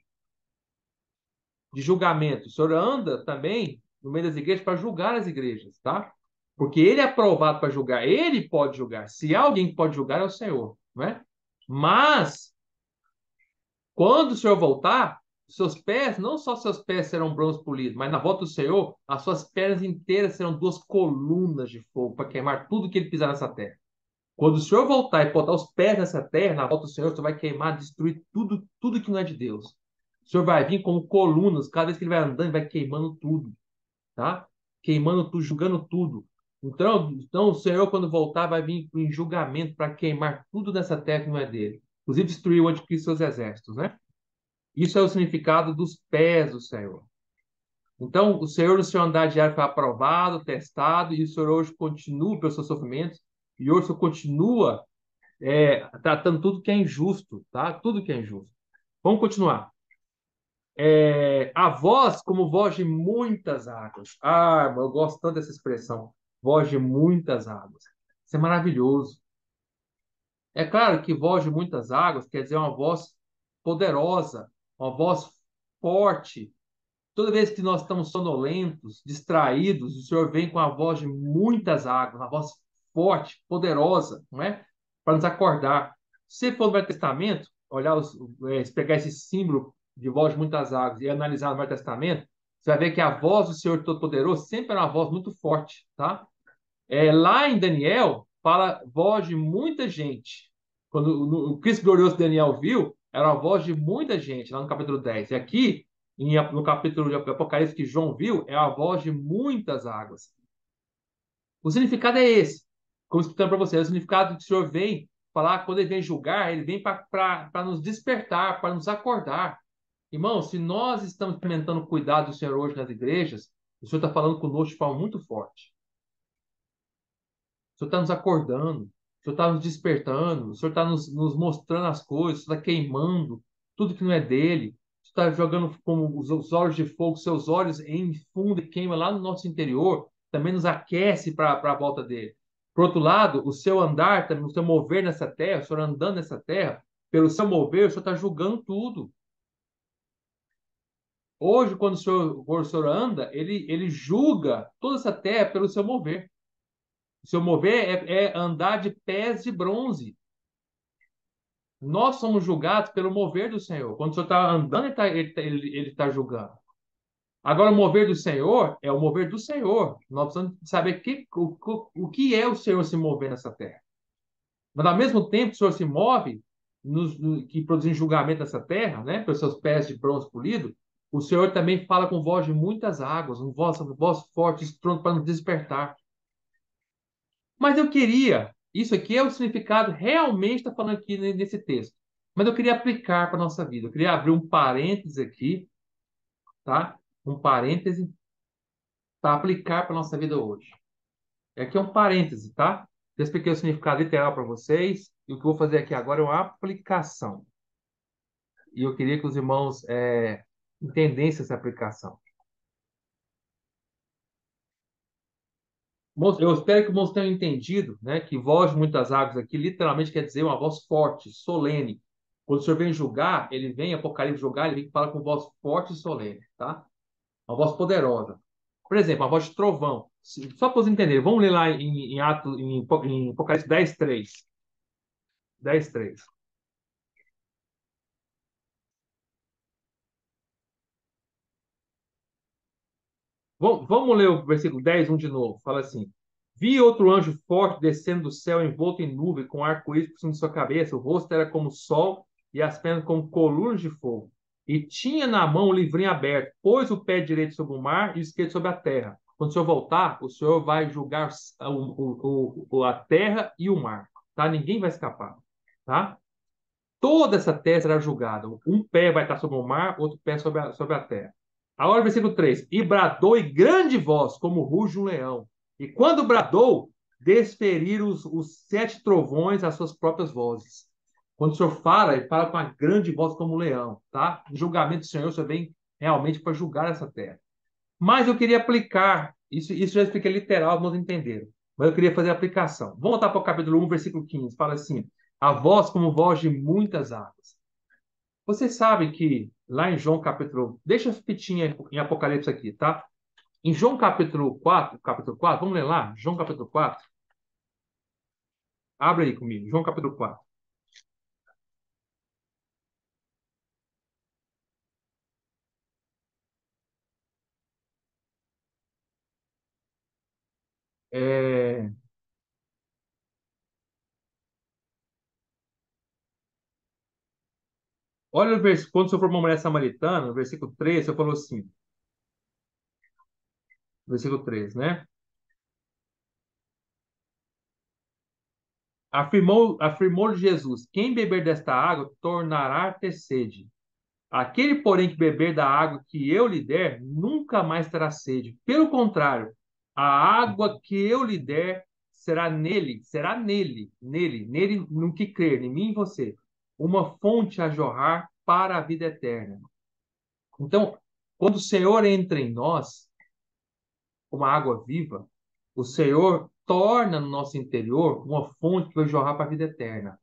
[SPEAKER 1] de julgamento. O Senhor anda também no meio das igrejas para julgar as igrejas, tá? Porque ele é aprovado para julgar, ele pode julgar. Se há alguém que pode julgar, é o Senhor, não é? Mas, quando o Senhor voltar, seus pés, não só seus pés serão bronze polido, mas na volta do Senhor, as suas pernas inteiras serão duas colunas de fogo para queimar tudo que ele pisar nessa terra. Quando o Senhor voltar e botar os pés nessa terra, na volta do Senhor, você vai queimar, destruir tudo, tudo que não é de Deus. O Senhor vai vir como colunas, cada vez que ele vai andando, ele vai queimando tudo, tá? Queimando tudo, julgando tudo. Então o Senhor, quando voltar, vai vir em julgamento para queimar tudo nessa terra que não é dele. Inclusive destruir o anticristo e seus exércitos, né? Isso é o significado dos pés do Senhor. Então, o Senhor no seu andar diário foi aprovado, testado, e o Senhor hoje continua pelos seus sofrimentos, e hoje o Senhor continua tratando tudo que é injusto, tá? Tudo que é injusto. Vamos continuar. A voz como voz de muitas águas. Ah, irmão, eu gosto tanto dessa expressão. Voz de muitas águas. Isso é maravilhoso. É claro que voz de muitas águas quer dizer uma voz poderosa, uma voz forte. Toda vez que nós estamos sonolentos, distraídos, o Senhor vem com a voz de muitas águas, uma voz forte, poderosa, não é? Para nos acordar. Se for no Velho Testamento, se pegar esse símbolo de voz de muitas águas e analisar no Velho Testamento, você vai ver que a voz do Senhor Todo-Poderoso sempre era uma voz muito forte, tá? Lá em Daniel, fala voz de muita gente. Quando o Cristo glorioso Daniel viu, era a voz de muita gente, lá no capítulo 10. E aqui, no capítulo de Apocalipse que João viu, é a voz de muitas águas. O significado é esse. Como explicando para você, é o significado que o Senhor vem falar, quando ele vem julgar, ele vem para nos despertar, para nos acordar. Irmão, se nós estamos implementando o cuidado do Senhor hoje nas igrejas, o Senhor está falando conosco de forma muito forte. O Senhor está nos acordando, o Senhor está nos despertando, o Senhor está nos mostrando as coisas, o Senhor está queimando tudo que não é dele, o Senhor está jogando como os olhos de fogo, seus olhos em fundo e queima lá no nosso interior, também nos aquece para a volta dele. Por outro lado, o seu andar, o seu mover nessa terra, o Senhor andando nessa terra, pelo seu mover, o Senhor está julgando tudo. Hoje, quando o Senhor anda, ele julga toda essa terra pelo seu mover. O seu mover é andar de pés de bronze. Nós somos julgados pelo mover do Senhor. Quando o Senhor está andando, ele tá julgando. Agora, o mover do Senhor é o mover do Senhor. Nós precisamos saber o que é o Senhor se mover nessa terra. Mas, ao mesmo tempo, o Senhor se move, que produz julgamento nessa terra, né, pelos seus pés de bronze polido, o Senhor também fala com voz de muitas águas, voz forte, estronda para nos despertar. Mas eu queria, isso aqui é o significado realmente está falando aqui nesse texto. Mas eu queria aplicar para a nossa vida. Eu queria abrir um parêntese aqui, tá? Um parêntese para aplicar para a nossa vida hoje. Aqui é um parêntese, tá? Eu expliquei o significado literal para vocês. E o que eu vou fazer aqui agora é uma aplicação. E eu queria que os irmãos entendessem essa aplicação. Eu espero que os irmãos tenham entendido, né, que voz de muitas águas aqui literalmente quer dizer uma voz forte, solene. Quando o Senhor vem julgar, ele vem, Apocalipse julgar, ele vem e fala com voz forte e solene, tá? Uma voz poderosa. Por exemplo, uma voz de trovão. Só para vocês entenderem, vamos ler lá em Apocalipse 10:3. 10:3. Vamos ler o versículo 10, de novo. Fala assim: Vi outro anjo forte descendo do céu, envolto em nuvem, com arco-íris por cima de sua cabeça. O rosto era como o sol e as pernas como colunas de fogo. E tinha na mão o livrinho aberto. Pôs o pé direito sobre o mar e o esquerdo sobre a terra. Quando o Senhor voltar, o Senhor vai julgar a terra e o mar. Tá? Ninguém vai escapar. Tá? Toda essa terra será julgada. Um pé vai estar sobre o mar, outro pé sobre a terra. Agora, versículo 3. E bradou em grande voz, como ruge um leão. E quando bradou, desferiram os sete trovões as suas próprias vozes. Quando o Senhor fala, ele fala com uma grande voz como um leão, tá? O julgamento do Senhor, o Senhor vem realmente para julgar essa terra. Mas eu queria aplicar, isso já expliquei literal, vamos entender. Mas eu queria fazer a aplicação. Vamos voltar para o capítulo 1, versículo 15. Fala assim: a voz como voz de muitas águas. Você sabe que lá em João capítulo. Deixa a fitinha em Apocalipse aqui, tá? Em João capítulo 4, vamos ler lá? João capítulo 4. Abre aí comigo, João capítulo 4. É, olha o versículo, quando o Senhor for uma mulher samaritana, no versículo 3, o Senhor falou assim, versículo 3, né? Afirmou Jesus: quem beber desta água tornará a ter sede. Aquele, porém, que beber da água que eu lhe der, nunca mais terá sede. Pelo contrário, a água que eu lhe der será nele, no que crer, em mim e você, uma fonte a jorrar para a vida eterna. Então, quando o Senhor entra em nós, como a água viva, o Senhor torna no nosso interior uma fonte que vai jorrar para a vida eterna.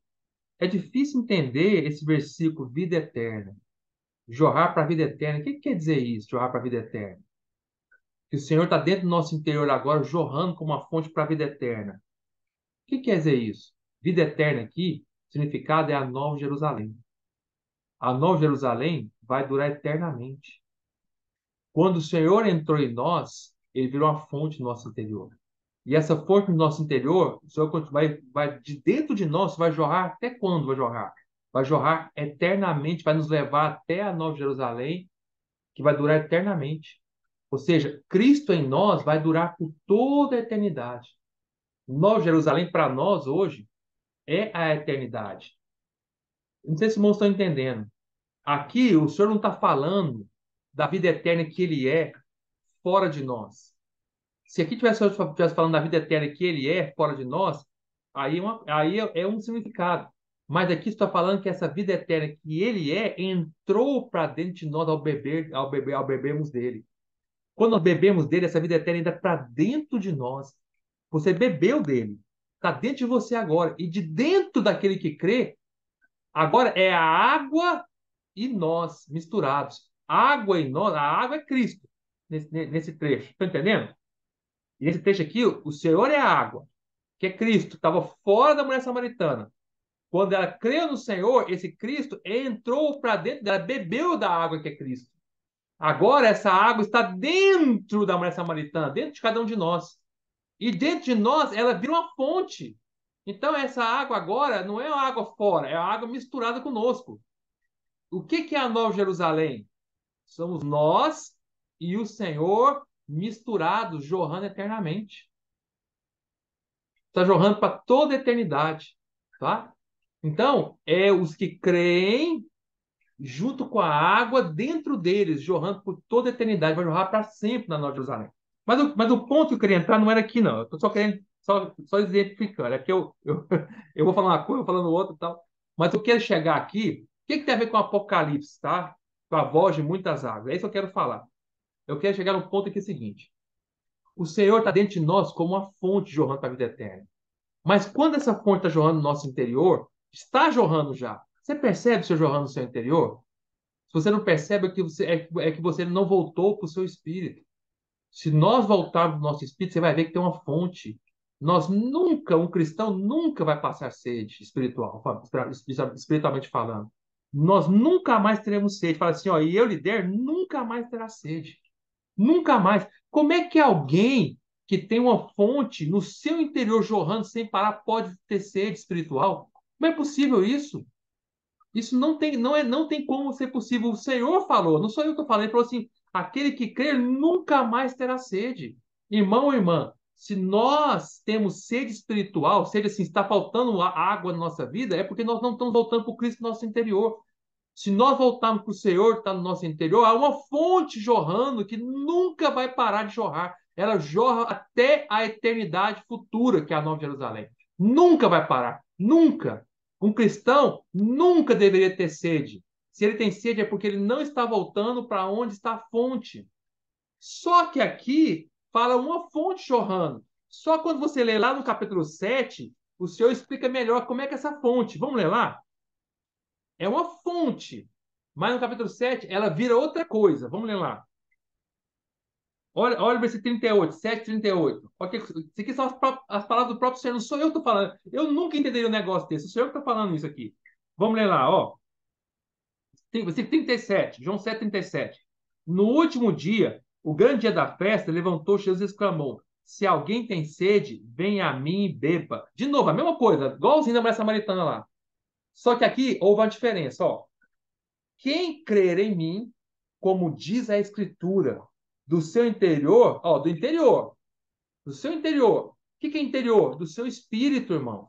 [SPEAKER 1] É difícil entender esse versículo, vida eterna. Jorrar para a vida eterna. O que quer dizer isso, jorrar para a vida eterna? Que o Senhor está dentro do nosso interior agora, jorrando como uma fonte para a vida eterna. O que quer dizer isso? Vida eterna aqui, o significado é a Nova Jerusalém. A Nova Jerusalém vai durar eternamente. Quando o Senhor entrou em nós, ele virou uma fonte no nosso interior. E essa fonte no nosso interior, o Senhor vai de dentro de nós, vai jorrar até quando vai jorrar? Vai jorrar eternamente, vai nos levar até a Nova Jerusalém, que vai durar eternamente. Ou seja, Cristo em nós vai durar por toda a eternidade. Nova Jerusalém, para nós hoje, é a eternidade. Não sei se os irmãos estão entendendo. Aqui, o Senhor não está falando da vida eterna que Ele é fora de nós. Se aqui tivesse falando da vida eterna que Ele é fora de nós, aí é um significado. Mas aqui está falando que essa vida eterna que Ele é entrou para dentro de nós ao bebermos dele. Quando nós bebemos dele, essa vida eterna entra para dentro de nós. Você bebeu dele. Está dentro de você agora. E de dentro daquele que crê, agora é a água e nós misturados. Água e nós, a água é Cristo nesse trecho. Está entendendo? E nesse trecho aqui, o Senhor é a água, que é Cristo. Estava fora da mulher samaritana. Quando ela creu no Senhor, esse Cristo entrou para dentro dela, bebeu da água que é Cristo. Agora essa água está dentro da mulher samaritana, dentro de cada um de nós. E dentro de nós ela vira uma fonte. Então essa água agora não é a água fora, é a água misturada conosco. O que é a Nova Jerusalém? Somos nós e o Senhor misturados, jorrando eternamente. Está jorrando para toda a eternidade, tá? Então, é os que creem junto com a água dentro deles, jorrando por toda a eternidade, vai jorrar para sempre na Nova Jerusalém. Mas o ponto que eu queria entrar não era aqui, não. Eu estou só querendo, só exemplificando. É que eu vou falar uma coisa, eu vou falando outra e tal. Mas eu quero chegar aqui. O que tem a ver com o Apocalipse, tá? Com a voz de muitas águas. É isso que eu quero falar. Eu quero chegar no ponto aqui seguinte. O Senhor está dentro de nós como uma fonte jorrando para a vida eterna. Mas quando essa fonte está jorrando no nosso interior, está jorrando já. Você percebe o seu jorrando no seu interior? Se você não percebe, é que você não voltou para o seu espírito. Se nós voltarmos para o nosso espírito, você vai ver que tem uma fonte. Um cristão nunca vai passar sede espiritual, espiritualmente falando. Nós nunca mais teremos sede. Fala assim, ó, e eu lhe der, nunca mais terá sede. Nunca mais. Como é que alguém que tem uma fonte no seu interior jorrando sem parar pode ter sede espiritual? Como é possível isso? Isso não tem como ser possível. O Senhor falou, não sou eu que falei, ele falou assim: aquele que crer nunca mais terá sede. Irmão ou irmã, Se nós temos sede espiritual, seja assim, está faltando água na nossa vida, é porque nós não estamos voltando para o Cristo no nosso interior. Se nós voltarmos para o Senhor que está no nosso interior, há uma fonte jorrando que nunca vai parar de jorrar. Ela jorra até a eternidade futura, que é a Nova Jerusalém. Nunca vai parar. Nunca. Um cristão nunca deveria ter sede. Se ele tem sede, é porque ele não está voltando para onde está a fonte. Só que aqui fala uma fonte jorrando. Só quando você lê lá no capítulo 7, o Senhor explica melhor como é que é essa fonte. Vamos ler lá? É uma fonte. Mas no capítulo 7, ela vira outra coisa. Vamos ler lá. Olha o versículo 38, 7, 38. Ok, isso aqui são as palavras do próprio Senhor. Não sou eu que estou falando. Eu nunca entenderia um negócio desse. O Senhor que está falando isso aqui. Vamos ler lá, ó. Versículo 37, João 7, 37. No último dia, o grande dia da festa, levantou Jesus e exclamou: Se alguém tem sede, venha a mim e beba. De novo, a mesma coisa, igualzinho da mulher samaritana lá. Só que aqui houve uma diferença, ó. Quem crer em mim, como diz a Escritura, do seu interior, ó, do seu interior. O que é interior? Do seu espírito, irmão.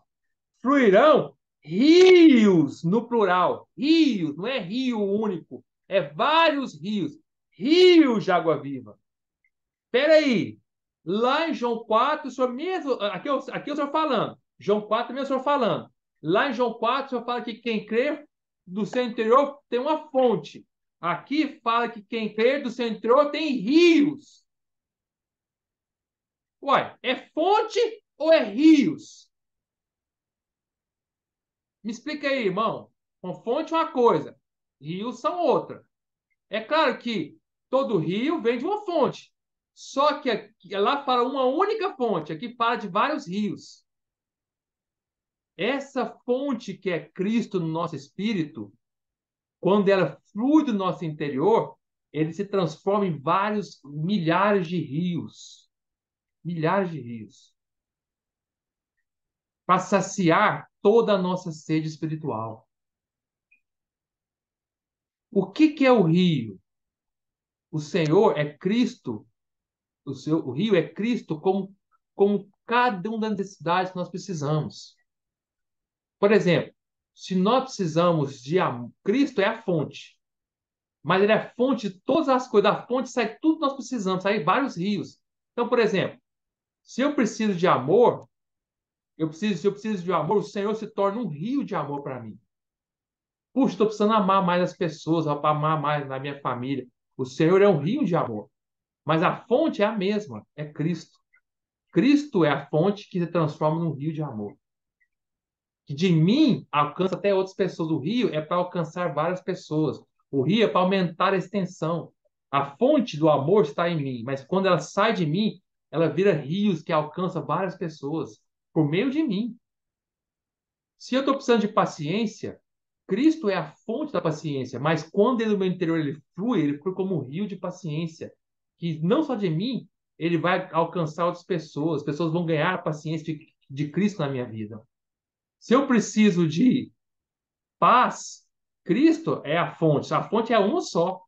[SPEAKER 1] Fluirão rios, no plural. Rios, não é rio único, é vários rios. Rios de água viva. Espera aí. Lá em João 4, o senhor mesmo. Aqui o senhor falando. João 4 mesmo o senhor falando. Lá em João 4, o senhor fala que quem crê do seu interior tem uma fonte. Aqui fala que quem crê do seu interior tem rios. Uai, é fonte ou é rios? Me explica aí, irmão. Com fonte é uma coisa, rios são outra. É claro que todo rio vem de uma fonte. Só que lá fala uma única fonte, aqui fala de vários rios. Essa fonte que é Cristo no nosso espírito, quando ela flui do nosso interior, ele se transforma em vários milhares de rios. Milhares de rios. Para saciar toda a nossa sede espiritual. O que é o rio? O Senhor é Cristo. O rio é Cristo como cada uma das necessidades que nós precisamos. Por exemplo, se nós precisamos de amor, Cristo é a fonte. Mas ele é a fonte de todas as coisas. Da fonte sai tudo que nós precisamos, sai vários rios. Então, por exemplo, se eu preciso de amor, se eu preciso de amor, o Senhor se torna um rio de amor para mim. Puxa, estou precisando amar mais as pessoas, amar mais na minha família. O Senhor é um rio de amor. Mas a fonte é a mesma, é Cristo. Cristo é a fonte que se transforma num rio de amor. Que de mim alcança até outras pessoas. O rio é para alcançar várias pessoas. O rio é para aumentar a extensão. A fonte do amor está em mim, mas quando ela sai de mim, ela vira rios que alcançam várias pessoas por meio de mim. Se eu estou precisando de paciência, Cristo é a fonte da paciência, mas quando ele no meu interior ele flui como um rio de paciência, que não só de mim, ele vai alcançar outras pessoas, as pessoas vão ganhar a paciência de Cristo na minha vida. Se eu preciso de paz, Cristo é a fonte é uma só,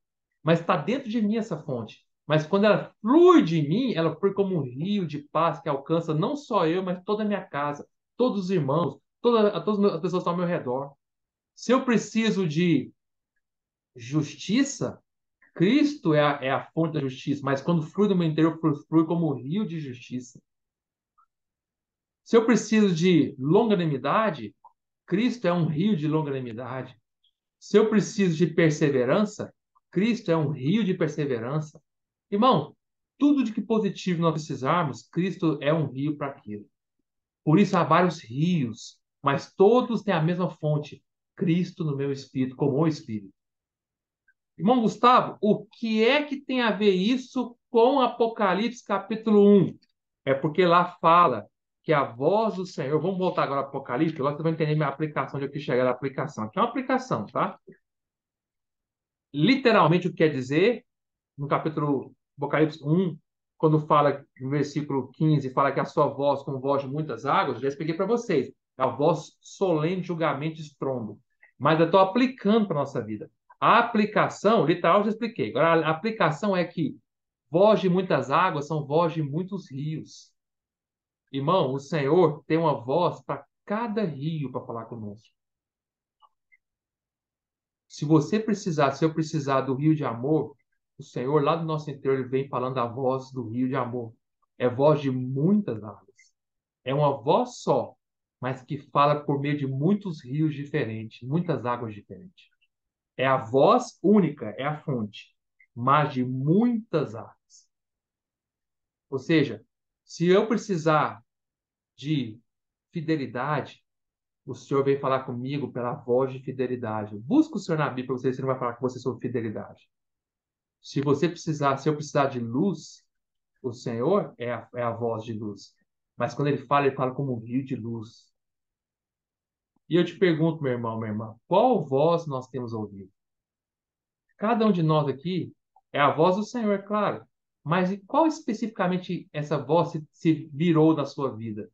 [SPEAKER 1] mas está dentro de mim essa fonte. Mas quando ela flui de mim, ela flui como um rio de paz que alcança não só eu, mas toda a minha casa, todos os irmãos, todas as pessoas que estão ao meu redor. Se eu preciso de justiça, Cristo é a fonte da justiça, mas quando flui do meu interior, flui como um rio de justiça. Se eu preciso de longanimidade, Cristo é um rio de longanimidade. Se eu preciso de perseverança, Cristo é um rio de perseverança. Irmão, tudo de que positivo nós precisarmos, Cristo é um rio para aquilo. Por isso há vários rios, mas todos têm a mesma fonte, Cristo no meu espírito, como o Espírito. Irmão Gustavo, o que é que tem a ver isso com Apocalipse capítulo 1? É porque lá fala que a voz do Senhor. Vamos voltar agora ao Apocalipse, agora você vai entender minha aplicação, de eu quis chegar na aplicação. Aqui é uma aplicação, tá? Literalmente o que quer dizer, no capítulo Apocalipse 1, quando fala, no versículo 15, fala que a sua voz, como voz de muitas águas, eu já expliquei para vocês. É a voz solene, julgamento e estrondo. Mas eu estou aplicando para a nossa vida. A aplicação, literal, eu já expliquei. Agora, a aplicação é que voz de muitas águas são voz de muitos rios. Irmão, o Senhor tem uma voz para cada rio para falar conosco. Se eu precisar do rio de amor, o Senhor lá do nosso interior ele vem falando a voz do rio de amor. É voz de muitas águas. É uma voz só, mas que fala por meio de muitos rios diferentes, muitas águas diferentes. É a voz única, é a fonte, mas de muitas águas. Ou seja, se eu precisar de fidelidade, o Senhor vem falar comigo pela voz de fidelidade. Busca o Senhor na Bíblia para você, se não vai falar com você sobre fidelidade. Se eu precisar de luz, o Senhor é a voz de luz. Mas quando ele fala como um rio de luz. E eu te pergunto, meu irmão, minha irmã, qual voz nós temos ouvido? Cada um de nós aqui é a voz do Senhor, é claro. Mas e qual especificamente essa voz se virou na sua vida?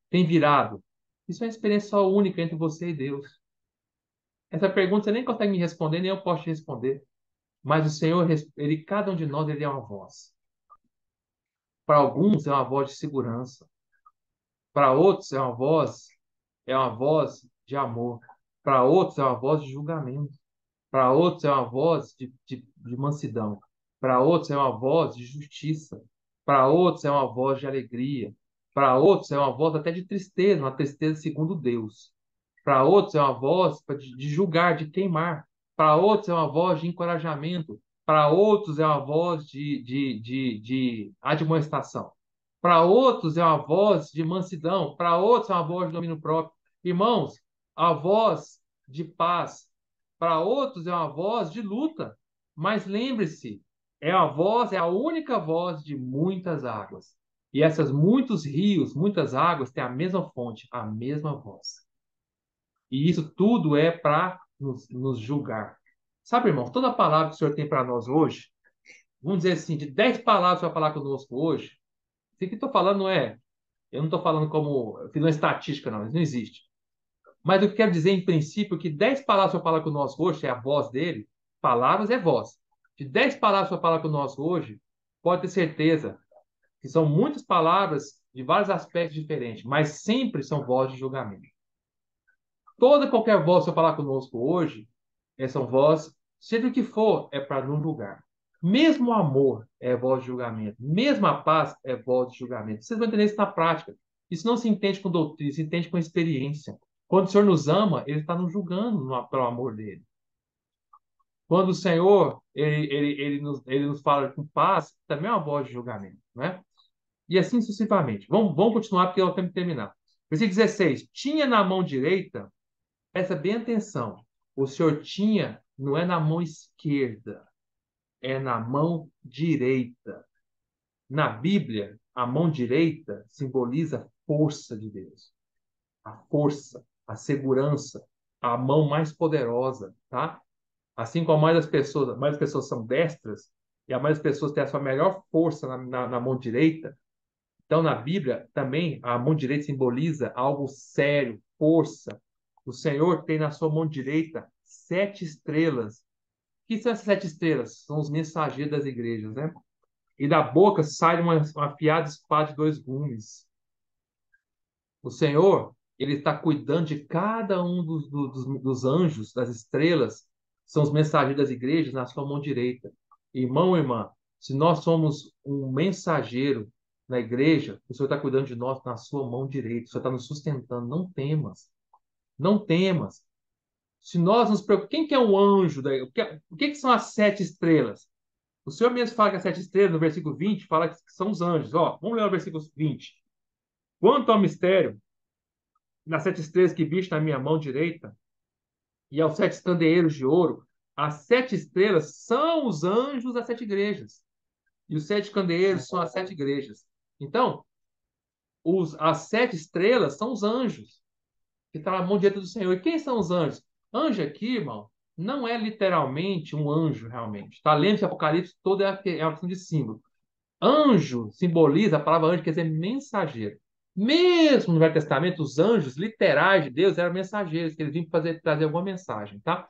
[SPEAKER 1] Tem virado? Isso é uma experiência só única entre você e Deus. Essa pergunta você nem consegue me responder, nem eu posso te responder. Mas o Senhor, cada um de nós, ele é uma voz. Para alguns é uma voz de segurança. Para outros é uma voz de amor. Para outros é uma voz de julgamento. Para outros é uma voz de mansidão. Para outros é uma voz de justiça. Para outros é uma voz de alegria. Para outros é uma voz até de tristeza, uma tristeza segundo Deus. Para outros é uma voz de julgar, de queimar. Para outros é uma voz de encorajamento. Para outros é uma voz de admoestação. Para outros é uma voz de mansidão. Para outros é uma voz de domínio próprio. Irmãos, a voz de paz. Para outros é uma voz de luta. Mas lembre-se, é a única voz de muitas águas. E essas muitos rios, muitas águas têm a mesma fonte, a mesma voz. E isso tudo é para nos julgar. Sabe, irmão, toda palavra que o Senhor tem para nós hoje, vamos dizer assim, de 10 palavras para falar conosco hoje, o que eu estou falando não é. Eu não estou falando como. Eu fiz uma estatística, não, isso não existe. Mas eu quero dizer, em princípio, que 10 palavras para falar conosco hoje, é a voz dele, palavras é voz. De 10 palavras para falar conosco hoje, pode ter certeza que são muitas palavras de vários aspectos diferentes, mas sempre são vozes de julgamento. Toda e qualquer voz que eu falar conosco hoje, são vozes, seja o que for, é para não julgar. Mesmo o amor é voz de julgamento. Mesmo a paz é voz de julgamento. Vocês vão entender isso na prática. Isso não se entende com doutrina, se entende com experiência. Quando o Senhor nos ama, Ele está nos julgando pelo amor dele. Quando o Senhor ele nos fala com paz, também é uma voz de julgamento, né? E assim sucessivamente. Vamos continuar, porque eu tenho que terminar. Versículo 16. Tinha na mão direita, presta bem atenção, o Senhor tinha, não é na mão esquerda, é na mão direita. Na Bíblia, a mão direita simboliza a força de Deus. A força, a segurança, a mão mais poderosa, tá? Assim como mais as pessoas são destras, e a mais das pessoas têm a sua melhor força na mão direita, então na Bíblia também a mão direita simboliza algo sério, força. O Senhor tem na sua mão direita 7 estrelas. O que são essas 7 estrelas? São os mensageiros das igrejas, né? E da boca sai uma afiada espada de 2 gumes. O Senhor, ele está cuidando de cada um dos anjos, das estrelas, são os mensageiros das igrejas, na sua mão direita. Irmão, irmã, se nós somos um mensageiro na igreja, o Senhor está cuidando de nós na sua mão direita, o Senhor está nos sustentando. Não temas, não temas. Se nós nos preocupamos, quem que é um anjo? O que são as 7 estrelas? O Senhor mesmo fala que as 7 estrelas, no versículo 20, fala que são os anjos. Ó, vamos ler o versículo 20. Quanto ao mistério, nas 7 estrelas que viste na minha mão direita, e aos 7 candeeiros de ouro, as 7 estrelas são os anjos das 7 igrejas. E os 7 candeeiros são as 7 igrejas. Então, as 7 estrelas são os anjos que estão na mão direita do Senhor. E quem são os anjos? Anjo aqui, irmão, não é literalmente um anjo, realmente. Tá? Lendo esse Apocalipse todo é uma questão de símbolo. Anjo simboliza, a palavra anjo quer dizer mensageiro. Mesmo no Velho Testamento, os anjos literais de Deus eram mensageiros, que eles vinham trazer alguma mensagem, tá?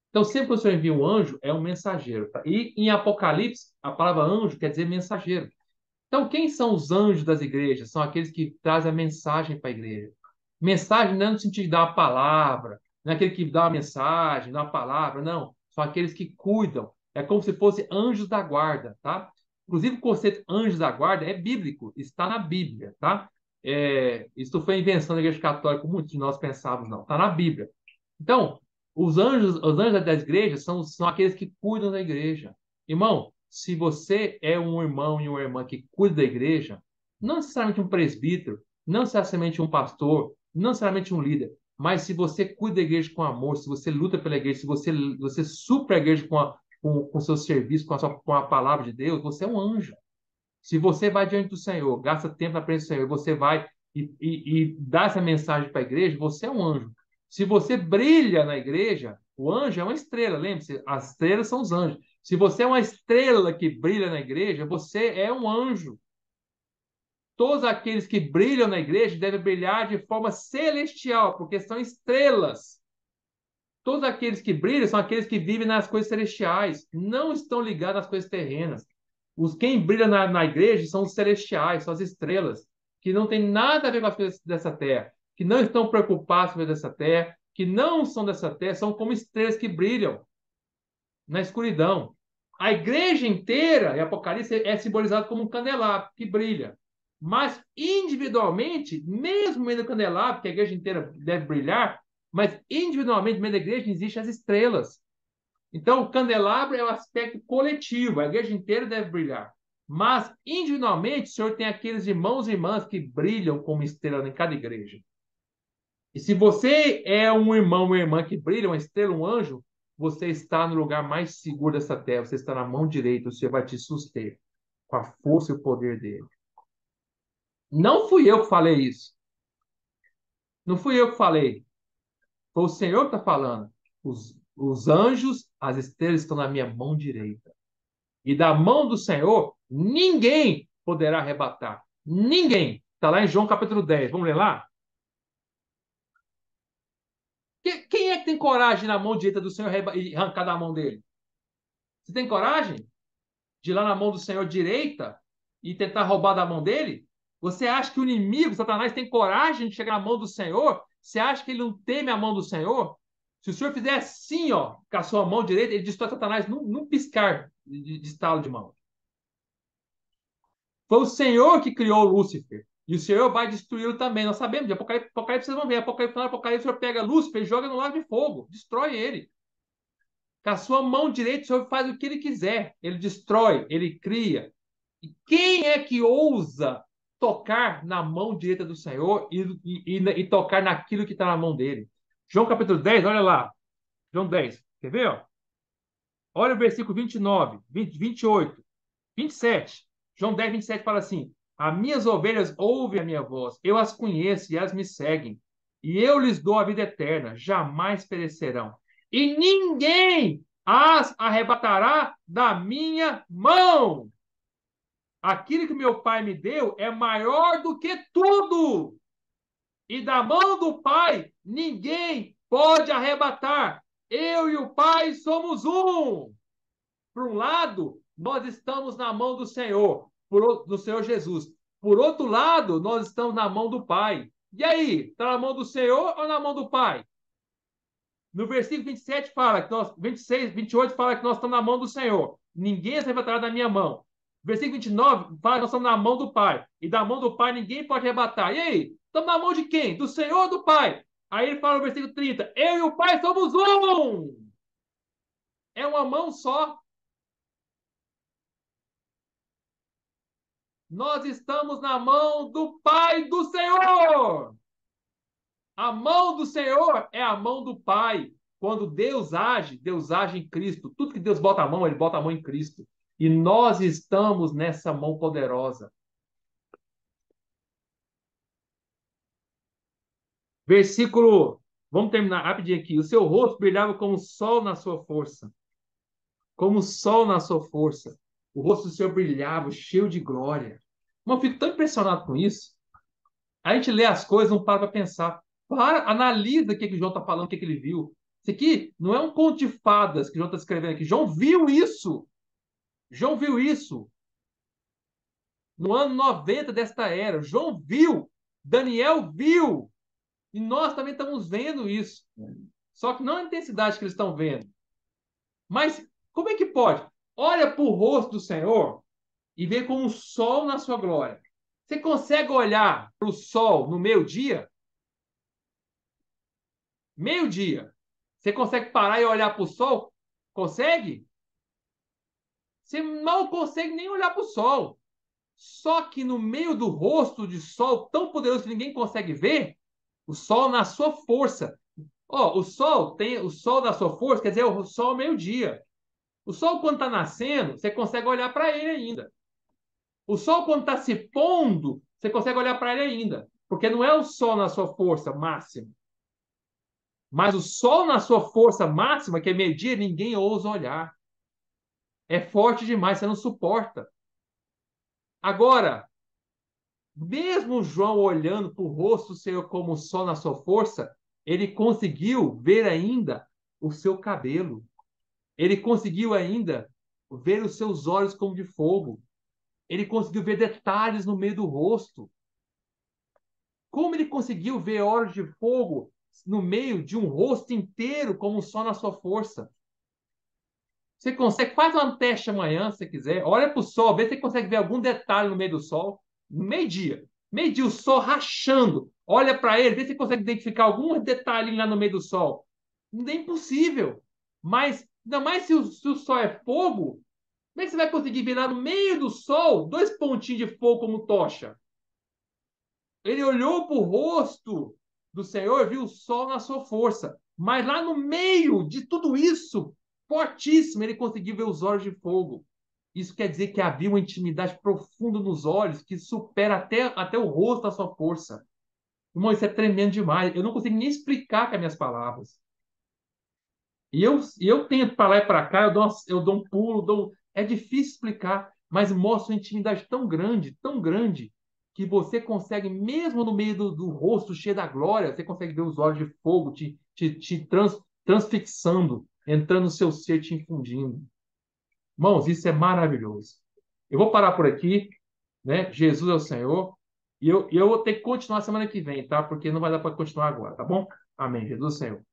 [SPEAKER 1] Então, sempre que o Senhor envia um anjo, é um mensageiro, tá? E em Apocalipse, a palavra anjo quer dizer mensageiro. Então, quem são os anjos das igrejas? São aqueles que trazem a mensagem para a igreja. Mensagem não é no sentido de dar uma palavra, não é aquele que dá uma mensagem, dá uma palavra, não. São aqueles que cuidam. É como se fossem anjos da guarda, tá? Inclusive, o conceito anjos da guarda é bíblico, está na Bíblia, tá? Isso foi invenção da Igreja Católica, muitos de nós pensávamos, não. Está na Bíblia. Então, os anjos das igrejas são aqueles que cuidam da igreja. Irmão, se você é um irmão e uma irmã que cuida da igreja, não necessariamente um presbítero, não necessariamente um pastor, não necessariamente um líder, mas se você cuida da igreja com amor, se você luta pela igreja, se você supre a igreja com o seu serviço, com a palavra de Deus, você é um anjo. Se você vai diante do Senhor, gasta tempo na presença do Senhor, você vai e dá essa mensagem para a igreja, você é um anjo. Se você brilha na igreja, o anjo é uma estrela, lembre-se, as estrelas são os anjos. Se você é uma estrela que brilha na igreja, você é um anjo. Todos aqueles que brilham na igreja devem brilhar de forma celestial, porque são estrelas. Todos aqueles que brilham são aqueles que vivem nas coisas celestiais, não estão ligados às coisas terrenas. Quem brilha na igreja são os celestiais, são as estrelas, que não tem nada a ver com as coisas dessa terra, que não estão preocupados com as coisas dessa terra, que não são dessa terra, são como estrelas que brilham na escuridão. A igreja inteira, em Apocalipse, é simbolizada como um candelabro que brilha. Mas individualmente, mesmo no meio do candelabro, que a igreja inteira deve brilhar, mas individualmente, no meio da igreja, existem as estrelas. Então, o candelabro é o aspecto coletivo, a igreja inteira deve brilhar. Mas, individualmente, o Senhor tem aqueles irmãos e irmãs que brilham como estrela em cada igreja. E se você é um irmão ou irmã que brilha, uma estrela, um anjo, você está no lugar mais seguro dessa terra, você está na mão direita, o Senhor vai te suster com a força e o poder dele. Não fui eu que falei isso. Não fui eu que falei. Foi o Senhor que está falando. Os anjos, as estrelas estão na minha mão direita. E da mão do Senhor, ninguém poderá arrebatar. Ninguém. Está lá em João capítulo 10. Vamos ler lá? Quem é que tem coragem na mão direita do Senhor e arrancar da mão dele? Você tem coragem de ir lá na mão do Senhor direita e tentar roubar da mão dele? Você acha que o inimigo, Satanás, tem coragem de chegar na mão do Senhor? Você acha que ele não teme a mão do Senhor? Se o Senhor fizer assim, ó, com a sua mão direita, ele destrói Satanás num piscar de estalo de mão. Foi o Senhor que criou Lúcifer. E o Senhor vai destruí-lo também. Nós sabemos, de Apocalipse vocês vão ver. Apocalipse, o Senhor pega Lúcifer e joga no lago de fogo. Destrói ele. Com a sua mão direita, o Senhor faz o que ele quiser. Ele destrói, ele cria. E quem é que ousa tocar na mão direita do Senhor e tocar naquilo que está na mão dele? João capítulo 10, olha lá. João 10. Quer ver? Ó? Olha o versículo 29, 20, 28, 27. João 10, 27 fala assim: As minhas ovelhas ouvem a minha voz, eu as conheço e elas me seguem. E eu lhes dou a vida eterna, jamais perecerão. E ninguém as arrebatará da minha mão. Aquilo que meu Pai me deu é maior do que tudo. E da mão do Pai ninguém pode arrebatar. Eu e o Pai somos um. Por um lado, nós estamos na mão do Senhor, do Senhor Jesus. Por outro lado, nós estamos na mão do Pai. E aí, está na mão do Senhor ou na mão do Pai? No versículo 27 fala que nós, 26, 28 fala que nós estamos na mão do Senhor. Ninguém se arrebatará da minha mão. Versículo 29 fala que nós estamos na mão do Pai. E da mão do Pai ninguém pode arrebatar. E aí? Estamos na mão de quem? Do Senhor ou do Pai? Aí ele fala no versículo 30, eu e o Pai somos um. É uma mão só. Nós estamos na mão do Pai do Senhor. A mão do Senhor é a mão do Pai. Quando Deus age em Cristo. Tudo que Deus bota a mão, ele bota a mão em Cristo. E nós estamos nessa mão poderosa. Versículo, vamos terminar rapidinho aqui. O seu rosto brilhava como o sol na sua força. Como o sol na sua força. O rosto do Senhor brilhava, cheio de glória. Eu fico tão impressionado com isso. A gente lê as coisas, não para pensar. Analisa o que João está falando, o que ele viu. Isso aqui não é um conto de fadas que João está escrevendo aqui. João viu isso. João viu isso. no ano 90 desta era. João viu, Daniel viu, e nós também estamos vendo isso. Só que não a intensidade que eles estão vendo. Mas como é que pode? Olha para o rosto do Senhor e vê como o sol na sua glória. Você consegue olhar para o sol no meio-dia? Meio-dia. Você consegue parar e olhar para o sol? Consegue? Você mal consegue nem olhar para o sol. Só que no meio do rosto de sol tão poderoso que ninguém consegue ver, o sol na sua força. Ó, o sol tem o sol da sua força, quer dizer, o sol ao meio-dia. O sol, quando está nascendo, você consegue olhar para ele ainda. O sol, quando está se pondo, você consegue olhar para ele ainda. Porque não é o sol na sua força máxima. Mas o sol na sua força máxima, que é meio-dia, ninguém ousa olhar. É forte demais, você não suporta. Agora, mesmo João olhando para o rosto do Senhor como o sol na sua força, ele conseguiu ver ainda o seu cabelo. Ele conseguiu ainda ver os seus olhos como de fogo. Ele conseguiu ver detalhes no meio do rosto. Como ele conseguiu ver olhos de fogo no meio de um rosto inteiro como o sol na sua força? Você consegue, faz um teste amanhã, se você quiser. Olha para o sol, vê se você consegue ver algum detalhe no meio do sol. No meio-dia. Meio-dia, o sol rachando. Olha para ele, vê se você consegue identificar algum detalhe lá no meio do sol. Não é impossível. Mas, ainda mais se o sol é fogo, como é que você vai conseguir ver lá no meio do sol dois pontinhos de fogo como tocha? Ele olhou para o rosto do Senhor e viu o sol na sua força. Mas lá no meio de tudo isso, fortíssimo, ele conseguiu ver os olhos de fogo. Isso quer dizer que havia uma intimidade profunda nos olhos que supera até o rosto da sua força. Irmão, isso é tremendo demais. Eu não consigo nem explicar com as minhas palavras. E eu tento para lá e para cá, eu dou um pulo, é difícil explicar, mas mostra uma intimidade tão grande, que você consegue, mesmo no meio do rosto cheio da glória, você consegue ver os olhos de fogo te transfixando, entrando no seu ser, te infundindo. Irmãos, isso é maravilhoso. Eu vou parar por aqui, né? Jesus é o Senhor. E eu vou ter que continuar semana que vem, tá? Porque não vai dar para continuar agora, tá bom? Amém. Jesus é o Senhor.